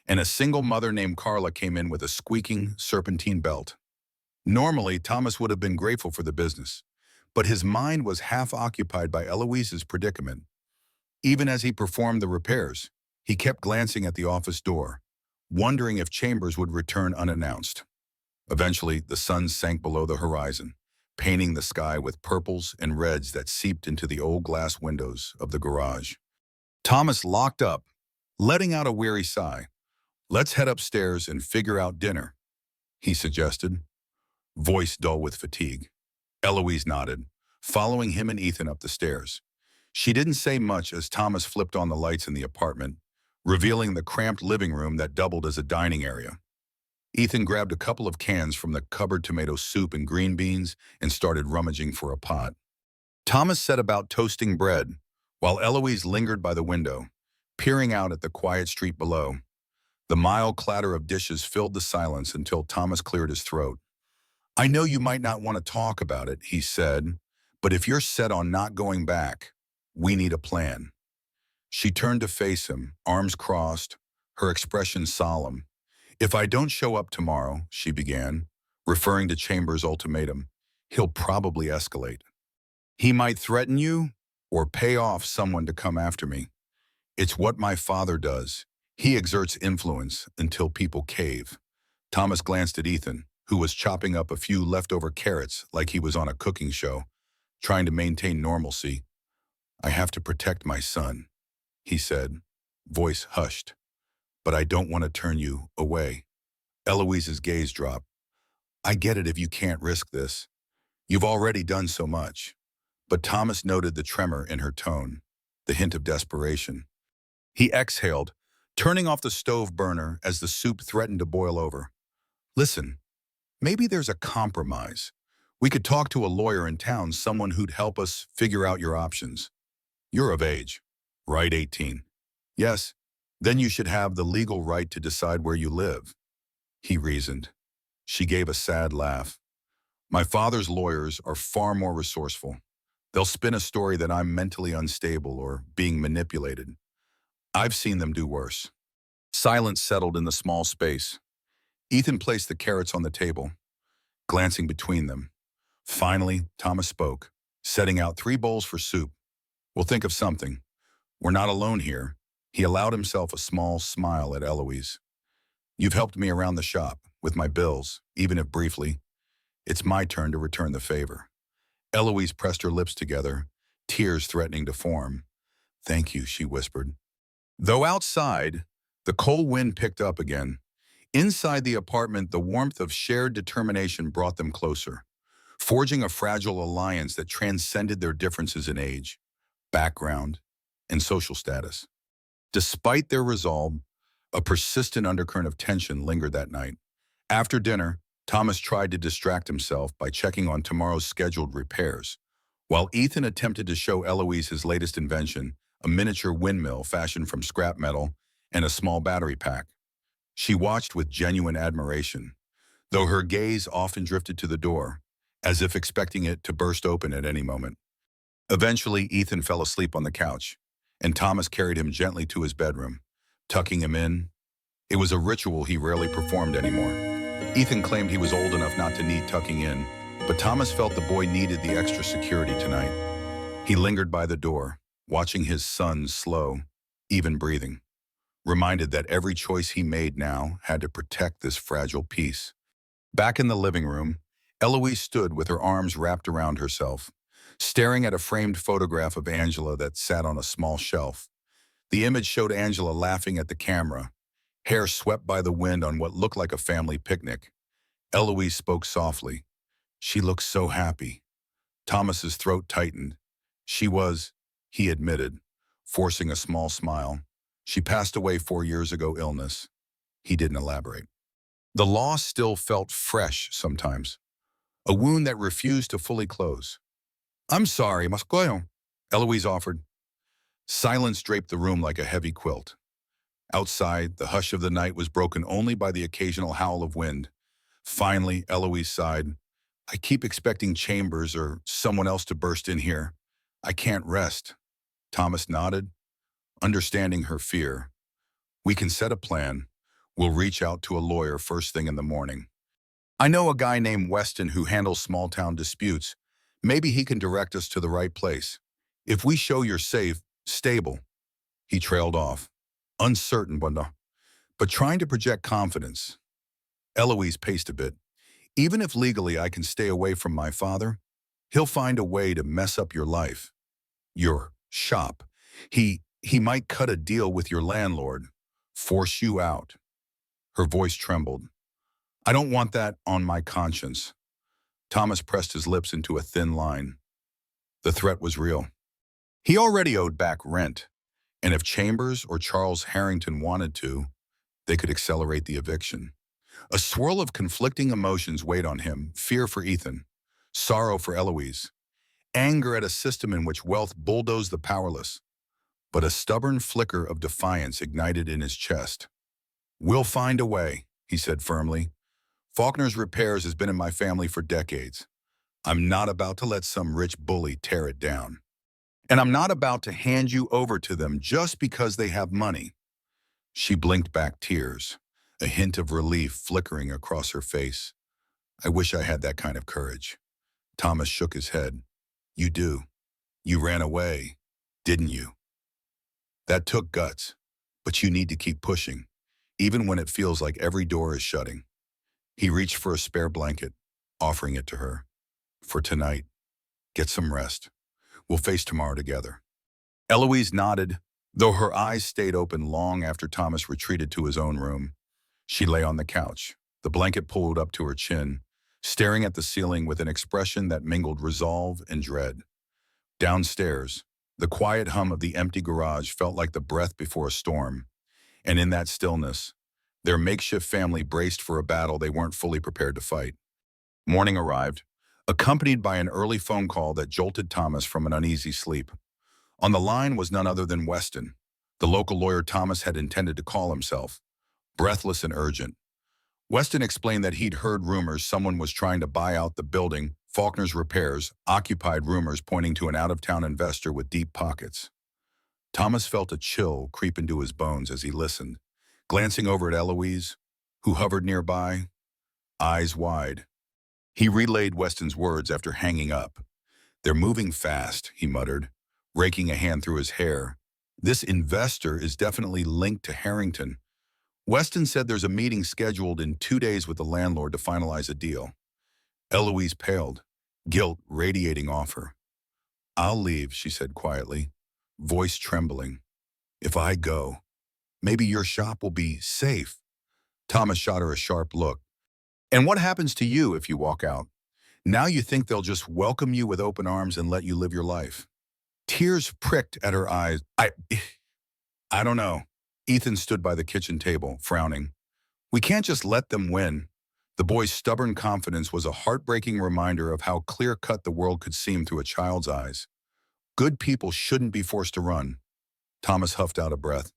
and a single mother named Carla came in with a squeaking serpentine belt. Normally, Thomas would have been grateful for the business, but his mind was half occupied by Eloise's predicament. Even as he performed the repairs, he kept glancing at the office door, wondering if Chambers would return unannounced. Eventually, the sun sank below the horizon, painting the sky with purples and reds that seeped into the old glass windows of the garage. Thomas locked up, letting out a weary sigh. "Let's head upstairs and figure out dinner," he suggested, voice dull with fatigue. Eloise nodded, following him and Ethan up the stairs. She didn't say much as Thomas flipped on the lights in the apartment, revealing the cramped living room that doubled as a dining area. Ethan grabbed a couple of cans from the cupboard, tomato soup and green beans, and started rummaging for a pot. Thomas set about toasting bread, while Eloise lingered by the window, peering out at the quiet street below. The mild clatter of dishes filled the silence until Thomas cleared his throat. "I know you might not want to talk about it," he said, "but if you're set on not going back, we need a plan." She turned to face him, arms crossed, her expression solemn. "If I don't show up tomorrow," she began, referring to Chambers' ultimatum, "he'll probably escalate. He might threaten you or pay off someone to come after me. It's what my father does. He exerts influence until people cave." Thomas glanced at Ethan, who was chopping up a few leftover carrots like he was on a cooking show, trying to maintain normalcy. "I have to protect my son," he said, voice hushed. "But I don't want to turn you away." Eloise's gaze dropped. "I get it if you can't risk this. You've already done so much." But Thomas noted the tremor in her tone, the hint of desperation. He exhaled, turning off the stove burner as the soup threatened to boil over. "Listen, maybe there's a compromise. We could talk to a lawyer in town, someone who'd help us figure out your options. You're of age, right? 18. Yes, then you should have the legal right to decide where you live," he reasoned. She gave a sad laugh. "My father's lawyers are far more resourceful. They'll spin a story that I'm mentally unstable or being manipulated. I've seen them do worse." Silence settled in the small space. Ethan placed the carrots on the table, glancing between them. Finally, Thomas spoke, setting out 3 bowls for soup. "We'll think of something. We're not alone here." He allowed himself a small smile at Eloise. "You've helped me around the shop, with my bills, even if briefly. It's my turn to return the favor." Eloise pressed her lips together, tears threatening to form. "Thank you," she whispered. Though outside, the cold wind picked up again. Inside the apartment, the warmth of shared determination brought them closer, forging a fragile alliance that transcended their differences in age, background, and social status. Despite their resolve, a persistent undercurrent of tension lingered that night. After dinner, Thomas tried to distract himself by checking on tomorrow's scheduled repairs, while Ethan attempted to show Eloise his latest invention, a miniature windmill fashioned from scrap metal and a small battery pack. She watched with genuine admiration, though her gaze often drifted to the door, as if expecting it to burst open at any moment. Eventually, Ethan fell asleep on the couch, and Thomas carried him gently to his bedroom, tucking him in. It was a ritual he rarely performed anymore. Ethan claimed he was old enough not to need tucking in, but Thomas felt the boy needed the extra security tonight. He lingered by the door, watching his son's slow, even breathing, reminded that every choice he made now had to protect this fragile piece. Back in the living room, Eloise stood with her arms wrapped around herself, staring at a framed photograph of Angela that sat on a small shelf. The image showed Angela laughing at the camera, hair swept by the wind on what looked like a family picnic. Eloise spoke softly. "She looked so happy." Thomas's throat tightened. "She was," he admitted, forcing a small smile. "She passed away 4 years ago, illness." He didn't elaborate. The loss still felt fresh sometimes, a wound that refused to fully close. "I'm sorry, Mascoyo," Eloise offered. Silence draped the room like a heavy quilt. Outside, the hush of the night was broken only by the occasional howl of wind. Finally, Eloise sighed. I keep expecting Chambers or someone else to burst in here. I can't rest. Thomas nodded, understanding her fear. We can set a plan. We'll reach out to a lawyer first thing in the morning. I know a guy named Weston who handles small-town disputes. Maybe he can direct us to the right place. If we show you're safe, stable. He trailed off, uncertain but trying to project confidence. Eloise paced a bit. Even if legally I can stay away from my father, he'll find a way to mess up your life, your shop. He might cut a deal with your landlord, force you out. Her voice trembled. I don't want that on my conscience. Thomas pressed his lips into a thin line. The threat was real. He already owed back rent, and if Chambers or Charles Harrington wanted to, they could accelerate the eviction. A swirl of conflicting emotions weighed on him, fear for Ethan, sorrow for Eloise, anger at a system in which wealth bulldozed the powerless. But a stubborn flicker of defiance ignited in his chest. We'll find a way, he said firmly. Faulkner's Repairs has been in my family for decades. I'm not about to let some rich bully tear it down. And I'm not about to hand you over to them just because they have money. She blinked back tears, a hint of relief flickering across her face. I wish I had that kind of courage. Thomas shook his head. You do. You ran away, didn't you? That took guts, but you need to keep pushing, even when it feels like every door is shutting. He reached for a spare blanket, offering it to her. For tonight, get some rest. We'll face tomorrow together. Eloise nodded, though her eyes stayed open long after Thomas retreated to his own room. She lay on the couch, the blanket pulled up to her chin, staring at the ceiling with an expression that mingled resolve and dread. Downstairs, the quiet hum of the empty garage felt like the breath before a storm, and in that stillness, their makeshift family braced for a battle they weren't fully prepared to fight. Morning arrived, accompanied by an early phone call that jolted Thomas from an uneasy sleep. On the line was none other than Weston, the local lawyer Thomas had intended to call himself, breathless and urgent. Weston explained that he'd heard rumors someone was trying to buy out the building, Faulkner's Repairs, occupied rumors pointing to an out-of-town investor with deep pockets. Thomas felt a chill creep into his bones as he listened, glancing over at Eloise, who hovered nearby, eyes wide. He relayed Weston's words after hanging up. They're moving fast, he muttered, raking a hand through his hair. This investor is definitely linked to Harrington. Weston said there's a meeting scheduled in 2 days with the landlord to finalize a deal. Eloise paled, guilt radiating off her. I'll leave, she said quietly, voice trembling. If I go, maybe your shop will be safe. Thomas shot her a sharp look. And what happens to you if you walk out? Now you think they'll just welcome you with open arms and let you live your life? Tears pricked at her eyes. I don't know. Ethan stood by the kitchen table, frowning. We can't just let them win. The boy's stubborn confidence was a heartbreaking reminder of how clear-cut the world could seem through a child's eyes. Good people shouldn't be forced to run. Thomas huffed out a breath.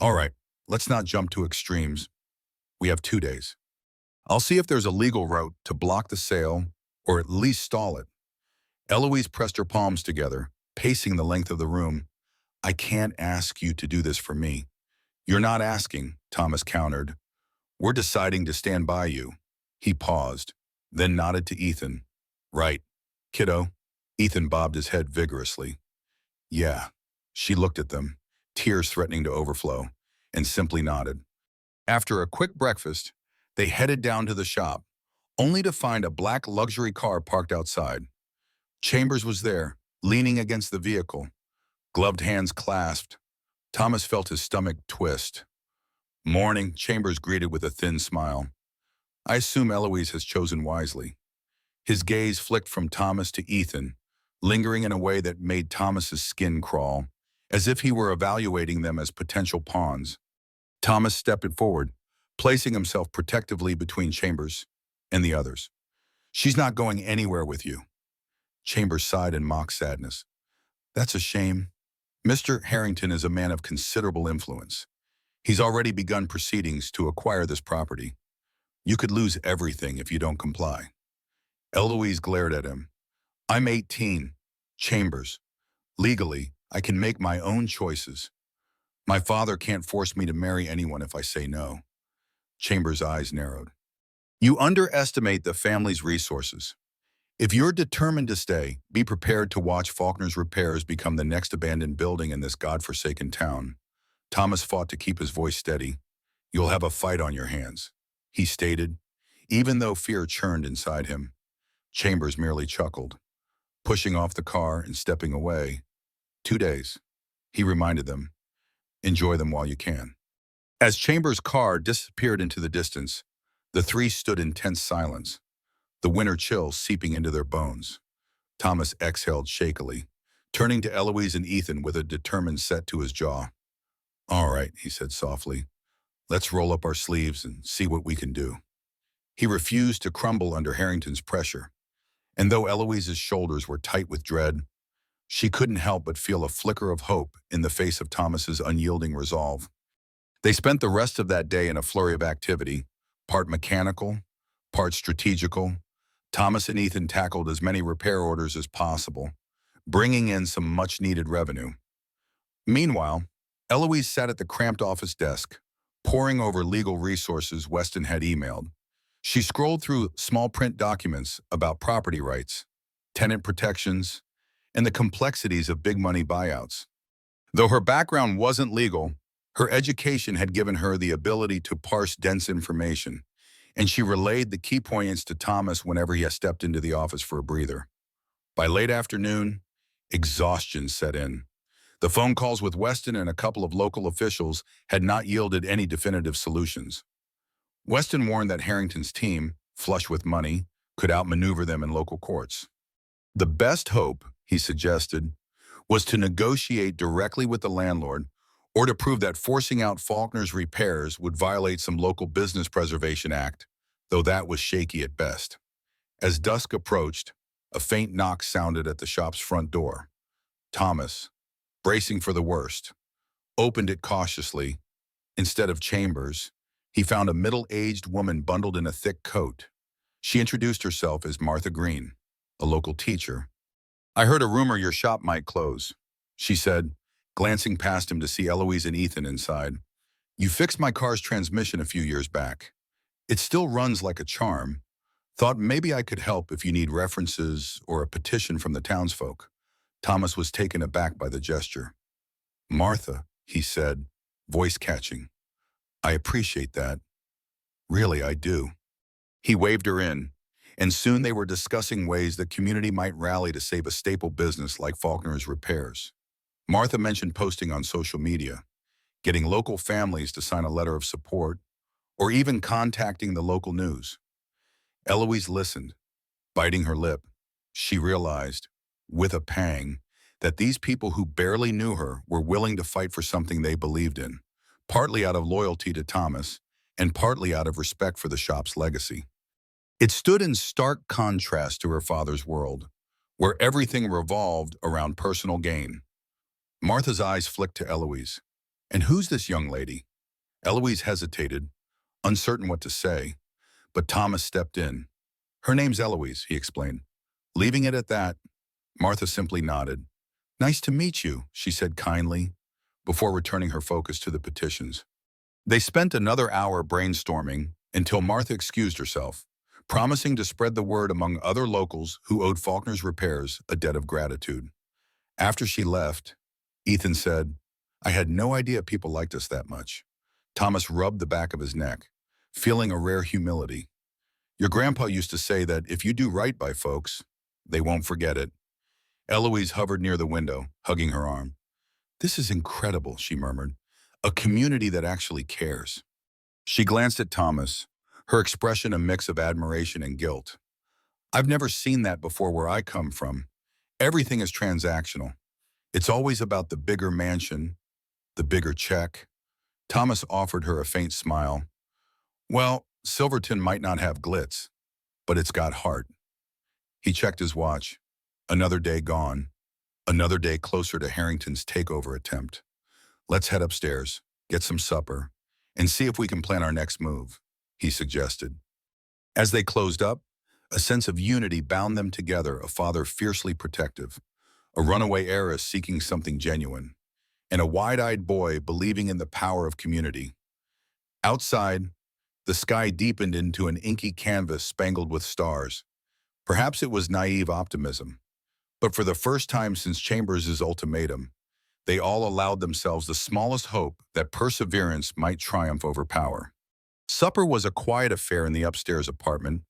All right, let's not jump to extremes. We have 2 days. I'll see if there's a legal route to block the sale or at least stall it. Eloise pressed her palms together, pacing the length of the room. I can't ask you to do this for me. You're not asking, Thomas countered. We're deciding to stand by you. He paused, then nodded to Ethan. Right, kiddo. Ethan bobbed his head vigorously. Yeah. She looked at them, tears threatening to overflow, and simply nodded. After a quick breakfast, they headed down to the shop, only to find a black luxury car parked outside. Chambers was there, leaning against the vehicle, gloved hands clasped. Thomas felt his stomach twist. Morning, Chambers greeted with a thin smile. I assume Eloise has chosen wisely. His gaze flicked from Thomas to Ethan, lingering in a way that made Thomas's skin crawl, as if he were evaluating them as potential pawns. Thomas stepped forward, placing himself protectively between Chambers and the others. She's not going anywhere with you. Chambers sighed in mock sadness. That's a shame. Mr. Harrington is a man of considerable influence. He's already begun proceedings to acquire this property. You could lose everything if you don't comply. Eloise glared at him. I'm 18. Chambers. Legally, I can make my own choices. My father can't force me to marry anyone if I say no. Chambers' eyes narrowed. You underestimate the family's resources. If you're determined to stay, be prepared to watch Faulkner's repairs become the next abandoned building in this godforsaken town. Thomas fought to keep his voice steady. You'll have a fight on your hands, he stated, even though fear churned inside him. Chambers merely chuckled, pushing off the car and stepping away. 2 days, he reminded them. Enjoy them while you can. As Chambers' car disappeared into the distance, the three stood in tense silence, the winter chill seeping into their bones. Thomas exhaled shakily, turning to Eloise and Ethan with a determined set to his jaw. All right, he said softly. Let's roll up our sleeves and see what we can do. He refused to crumble under Harrington's pressure, and though Eloise's shoulders were tight with dread, she couldn't help but feel a flicker of hope in the face of Thomas's unyielding resolve. They spent the rest of that day in a flurry of activity, part mechanical, part strategical. Thomas and Ethan tackled as many repair orders as possible, bringing in some much-needed revenue. Meanwhile, Eloise sat at the cramped office desk, poring over legal resources Weston had emailed. She scrolled through small print documents about property rights, tenant protections, and the complexities of big money buyouts. Though her background wasn't legal, her education had given her the ability to parse dense information, and she relayed the key points to Thomas whenever he stepped into the office for a breather. By late afternoon, exhaustion set in. The phone calls with Weston and a couple of local officials had not yielded any definitive solutions. Weston warned that Harrington's team, flush with money, could outmaneuver them in local courts. The best hope, he suggested, was to negotiate directly with the landlord or to prove that forcing out Faulkner's repairs would violate some local Business Preservation Act, though that was shaky at best. As dusk approached, a faint knock sounded at the shop's front door. Thomas, bracing for the worst, opened it cautiously. Instead of Chambers, he found a middle-aged woman bundled in a thick coat. She introduced herself as Martha Green, a local teacher. I heard a rumor your shop might close, she said, glancing past him to see Eloise and Ethan inside. You fixed my car's transmission a few years back. It still runs like a charm. Thought maybe I could help if you need references or a petition from the townsfolk. Thomas was taken aback by the gesture. Martha, he said, voice catching. I appreciate that. Really, I do. He waved her in, and soon they were discussing ways the community might rally to save a staple business like Faulkner's repairs. Martha mentioned posting on social media, getting local families to sign a letter of support, or even contacting the local news. Eloise listened, biting her lip. She realized, with a pang, that these people who barely knew her were willing to fight for something they believed in, partly out of loyalty to Thomas and partly out of respect for the shop's legacy. It stood in stark contrast to her father's world, where everything revolved around personal gain. Martha's eyes flicked to Eloise. And who's this young lady? Eloise hesitated, uncertain what to say, but Thomas stepped in. Her name's Eloise, he explained. Leaving it at that, Martha simply nodded. Nice to meet you, she said kindly, before returning her focus to the petitions. They spent another hour brainstorming until Martha excused herself, promising to spread the word among other locals who owed Faulkner's repairs a debt of gratitude. After she left, Ethan said, I had no idea people liked us that much. Thomas rubbed the back of his neck, feeling a rare humility. Your grandpa used to say that if you do right by folks, they won't forget it. Eloise hovered near the window, hugging her arm. This is incredible, she murmured. A community that actually cares. She glanced at Thomas, her expression a mix of admiration and guilt. I've never seen that before where I come from. Everything is transactional. It's always about the bigger mansion, the bigger check. Thomas offered her a faint smile. Well, Silverton might not have glitz, but it's got heart. He checked his watch. Another day gone. Another day closer to Harrington's takeover attempt. Let's head upstairs, get some supper, and see if we can plan our next move, he suggested. As they closed up, A sense of unity bound them together, a father fiercely protective, a runaway heiress seeking something genuine, and a wide-eyed boy believing in the power of community. Outside, the sky deepened into an inky canvas spangled with stars. Perhaps it was naive optimism, but for the first time since Chambers' ultimatum, they all allowed themselves the smallest hope that perseverance might triumph over power. Supper was a quiet affair in the upstairs apartment.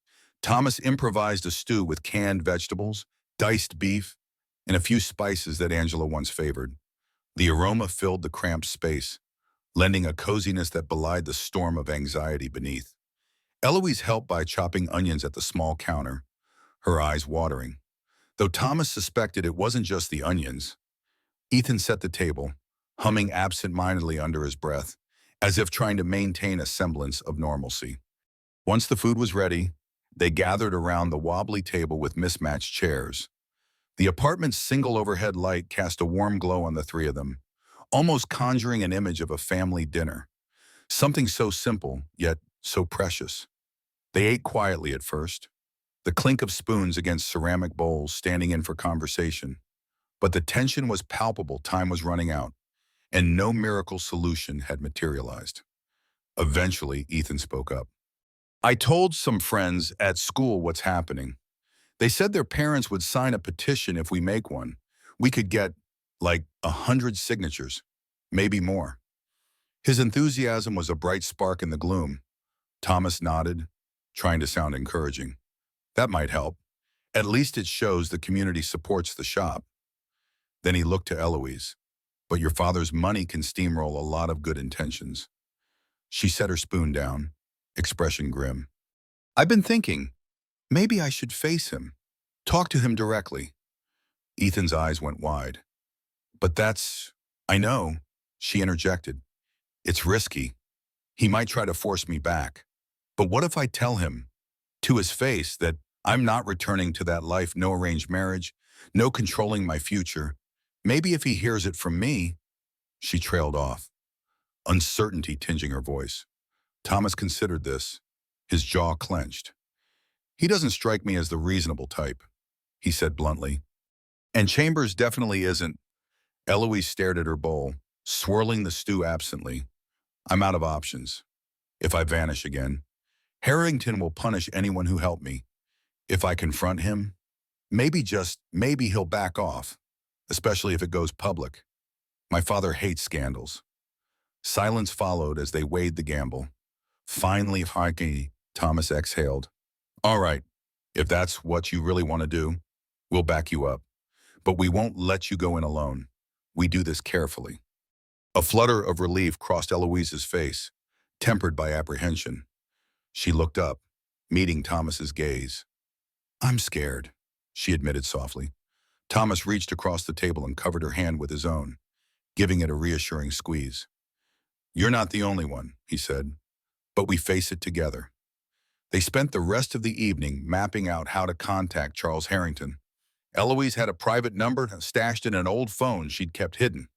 Thomas improvised a stew with canned vegetables, diced beef, and a few spices that Angela once favored. The aroma filled the cramped space, lending a coziness that belied the storm of anxiety beneath. Eloise helped by chopping onions at the small counter, her eyes watering. Though Thomas suspected it wasn't just the onions, Ethan set the table, humming absent-mindedly under his breath, as if trying to maintain a semblance of normalcy. Once the food was ready, they gathered around the wobbly table with mismatched chairs. The apartment's single overhead light cast a warm glow on the three of them, almost conjuring an image of a family dinner. Something so simple, yet so precious. They ate quietly at first, the clink of spoons against ceramic bowls standing in for conversation. But the tension was palpable, time was running out, and no miracle solution had materialized. Eventually, Ethan spoke up. I told some friends at school what's happening. They said their parents would sign a petition if we make one. We could get, like, 100 signatures, maybe more. His enthusiasm was a bright spark in the gloom. Thomas nodded, trying to sound encouraging. That might help. At least it shows the community supports the shop. Then he looked to Eloise. But your father's money can steamroll a lot of good intentions. She set her spoon down, expression grim. I've been thinking, maybe I should face him. Talk to him directly. Ethan's eyes went wide. But I know, she interjected. It's risky. He might try to force me back. But what if I tell him, to his face, that I'm not returning to that life, no arranged marriage, no controlling my future? Maybe if he hears it from me. She trailed off, uncertainty tinging her voice. Thomas considered this, his jaw clenched. He doesn't strike me as the reasonable type, he said bluntly. And Chambers definitely isn't. Eloise stared at her bowl, swirling the stew absently. I'm out of options. If I vanish again, Harrington will punish anyone who helped me. If I confront him, maybe he'll back off, especially if it goes public. My father hates scandals. Silence followed as they weighed the gamble. Finally, Thomas exhaled. All right, if that's what you really want to do, we'll back you up. But we won't let you go in alone. We do this carefully. A flutter of relief crossed Eloise's face, tempered by apprehension. She looked up, meeting Thomas's gaze. I'm scared, she admitted softly. Thomas reached across the table and covered her hand with his own, giving it a reassuring squeeze. You're not the only one, he said, but we face it together. They spent the rest of the evening mapping out how to contact Charles Harrington. Eloise had a private number stashed in an old phone she'd kept hidden.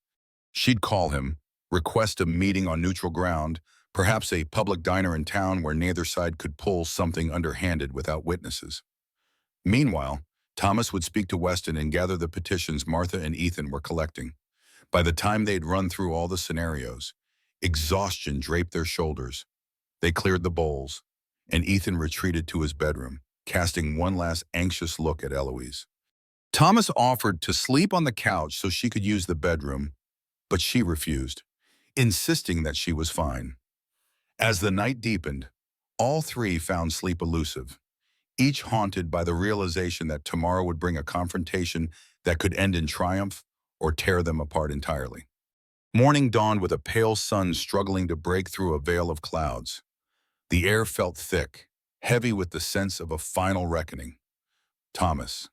She'd call him, request a meeting on neutral ground, perhaps a public diner in town where neither side could pull something underhanded without witnesses. Meanwhile, Thomas would speak to Weston and gather the petitions Martha and Ethan were collecting. By the time they'd run through all the scenarios, exhaustion draped their shoulders. They cleared the bowls, and Ethan retreated to his bedroom, casting one last anxious look at Eloise. Thomas offered to sleep on the couch so she could use the bedroom, but she refused, insisting that she was fine. As the night deepened, all three found sleep elusive, each haunted by the realization that tomorrow would bring a confrontation that could end in triumph or tear them apart entirely. Morning dawned with a pale sun struggling to break through a veil of clouds. The air felt thick, heavy with the sense of a final reckoning. Thomas,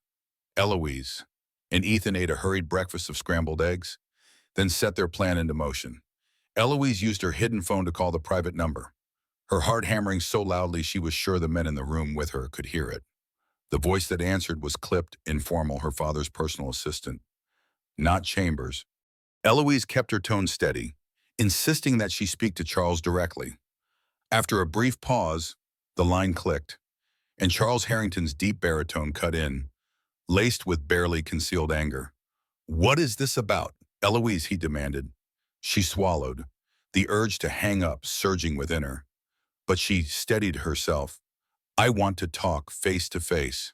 Eloise, and Ethan ate a hurried breakfast of scrambled eggs, then set their plan into motion. Eloise used her hidden phone to call the private number, her heart hammering so loudly she was sure the men in the room with her could hear it. The voice that answered was clipped, informal, her father's personal assistant, not Chambers. Eloise kept her tone steady, insisting that she speak to Charles directly. After a brief pause, the line clicked. and Charles Harrington's deep baritone cut in, laced with barely concealed anger. "What is this about, Eloise?" he demanded. She swallowed, the urge to hang up surging within her. But she steadied herself. "I want to talk face to face.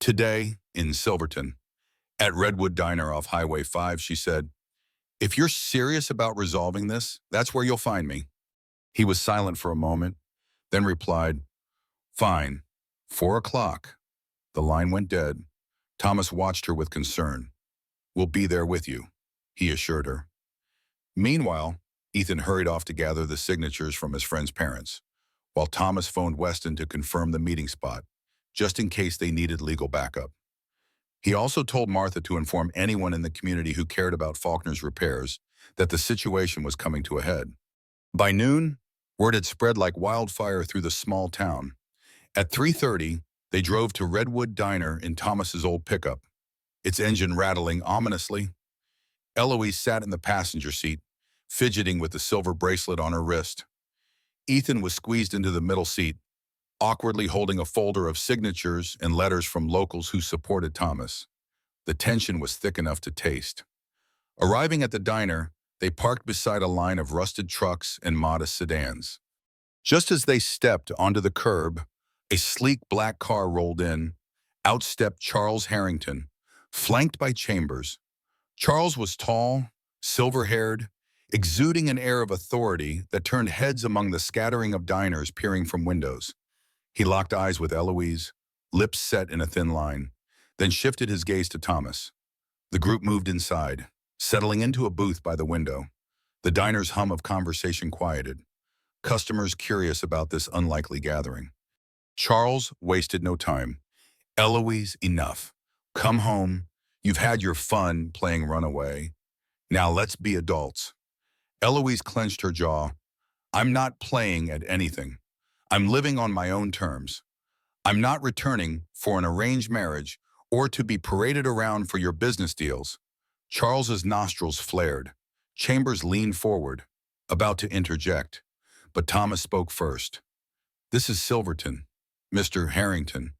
Today, in Silverton. At Redwood Diner off Highway 5, she said. If you're serious about resolving this, that's where you'll find me." He was silent for a moment, then replied, "Fine. 4 o'clock." The line went dead. Thomas watched her with concern. "We'll be there with you," he assured her. Meanwhile, Ethan hurried off to gather the signatures from his friend's parents, while Thomas phoned Weston to confirm the meeting spot, just in case they needed legal backup. He also told Martha to inform anyone in the community who cared about Faulkner's repairs that the situation was coming to a head. By noon, word had spread like wildfire through the small town. At 3:30, they drove to Redwood Diner in Thomas's old pickup, its engine rattling ominously. Eloise sat in the passenger seat, fidgeting with the silver bracelet on her wrist. Ethan was squeezed into the middle seat, awkwardly holding a folder of signatures and letters from locals who supported Thomas. The tension was thick enough to taste. Arriving at the diner, they parked beside a line of rusted trucks and modest sedans. Just as they stepped onto the curb, a sleek black car rolled in. Out stepped Charles Harrington, flanked by Chambers. Charles was tall, silver-haired, exuding an air of authority that turned heads among the scattering of diners peering from windows. He locked eyes with Eloise, lips set in a thin line, then shifted his gaze to Thomas. The group moved inside, settling into a booth by the window. The diner's hum of conversation quieted, customers curious about this unlikely gathering. Charles wasted no time. "Eloise, enough. Come home. You've had your fun playing runaway. Now let's be adults." Eloise clenched her jaw. "I'm not playing at anything. I'm living on my own terms. I'm not returning for an arranged marriage or to be paraded around for your business deals." Charles's nostrils flared. Chambers leaned forward, about to interject, but Thomas spoke first. "This is Silverton, Mr. Harrington.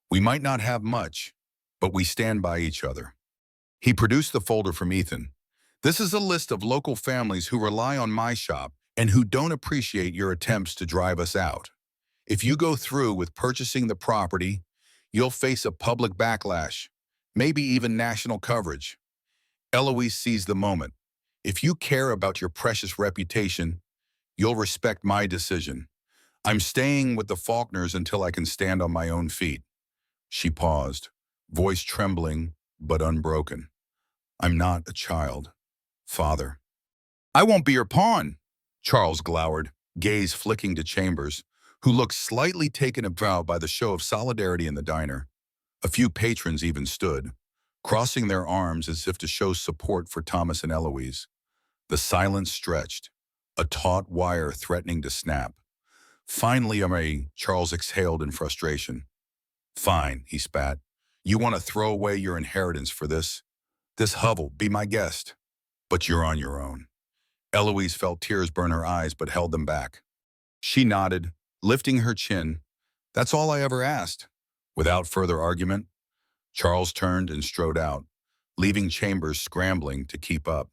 We might not have much, but we stand by each other." He produced the folder from Ethan. "This is a list of local families who rely on my shop and who don't appreciate your attempts to drive us out. If you go through with purchasing the property, you'll face a public backlash, maybe even national coverage." Eloise seized the moment. "If you care about your precious reputation, you'll respect my decision. I'm staying with the Faulkners until I can stand on my own feet." She paused, voice trembling but unbroken. "I'm not a child, Father." "I won't be your pawn," Charles glowered, gaze flicking to Chambers, who looked slightly taken aback by the show of solidarity in the diner. A few patrons even stood, crossing their arms as if to show support for Thomas and Eloise. The silence stretched, a taut wire threatening to snap. Finally, Charles exhaled in frustration. "Fine," he spat. "You want to throw away your inheritance for this? This hovel, be my guest. But you're on your own." Eloise felt tears burn her eyes but held them back. She nodded, lifting her chin. "That's all I ever asked." Without further argument, Charles turned and strode out, leaving Chambers scrambling to keep up.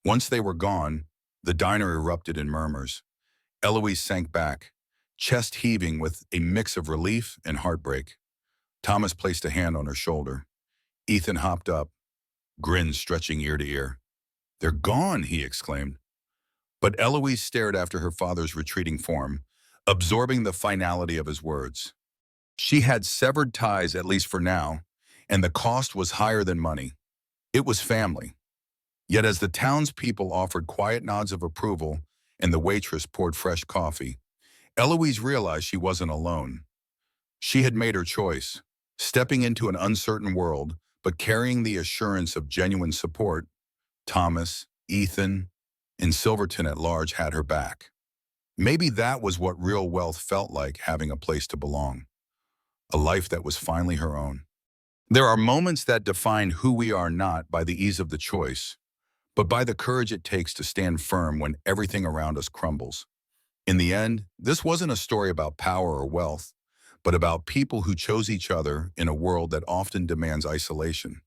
Once they were gone, the diner erupted in murmurs. Eloise sank back, chest heaving with a mix of relief and heartbreak. Thomas placed a hand on her shoulder. Ethan hopped up, grins stretching ear to ear. "They're gone," he exclaimed. But Eloise stared after her father's retreating form, absorbing the finality of his words. She had severed ties, at least for now, and the cost was higher than money. It was family. Yet as the townspeople offered quiet nods of approval and the waitress poured fresh coffee, Eloise realized she wasn't alone. She had made her choice, stepping into an uncertain world, but carrying the assurance of genuine support. Thomas, Ethan, and Silverton at large had her back. Maybe that was what real wealth felt like, having a place to belong. A life that was finally her own. There are moments that define who we are not by the ease of the choice, but by the courage it takes to stand firm when everything around us crumbles. In the end, this wasn't a story about power or wealth, but about people who chose each other in a world that often demands isolation.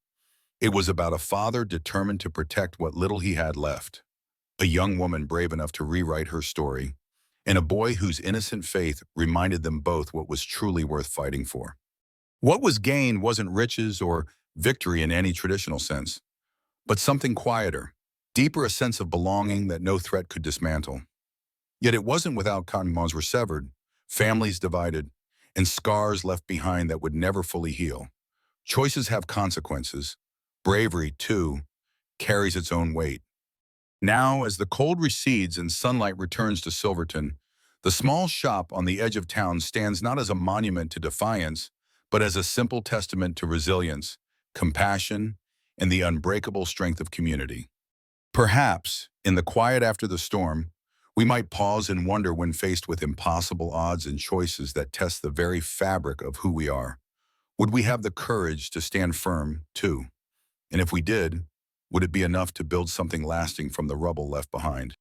It was about a father determined to protect what little he had left, a young woman brave enough to rewrite her story, and a boy whose innocent faith reminded them both what was truly worth fighting for. What was gained wasn't riches or victory in any traditional sense, but something quieter, deeper, a sense of belonging that no threat could dismantle. Yet it wasn't without bonds were severed, families divided, and scars left behind that would never fully heal. Choices have consequences. Bravery, too, carries its own weight. Now, as the cold recedes and sunlight returns to Silverton, the small shop on the edge of town stands not as a monument to defiance, but as a simple testament to resilience, compassion, and the unbreakable strength of community. Perhaps, in the quiet after the storm, we might pause and wonder when faced with impossible odds and choices that test the very fabric of who we are. Would we have the courage to stand firm, too? And if we did, would it be enough to build something lasting from the rubble left behind?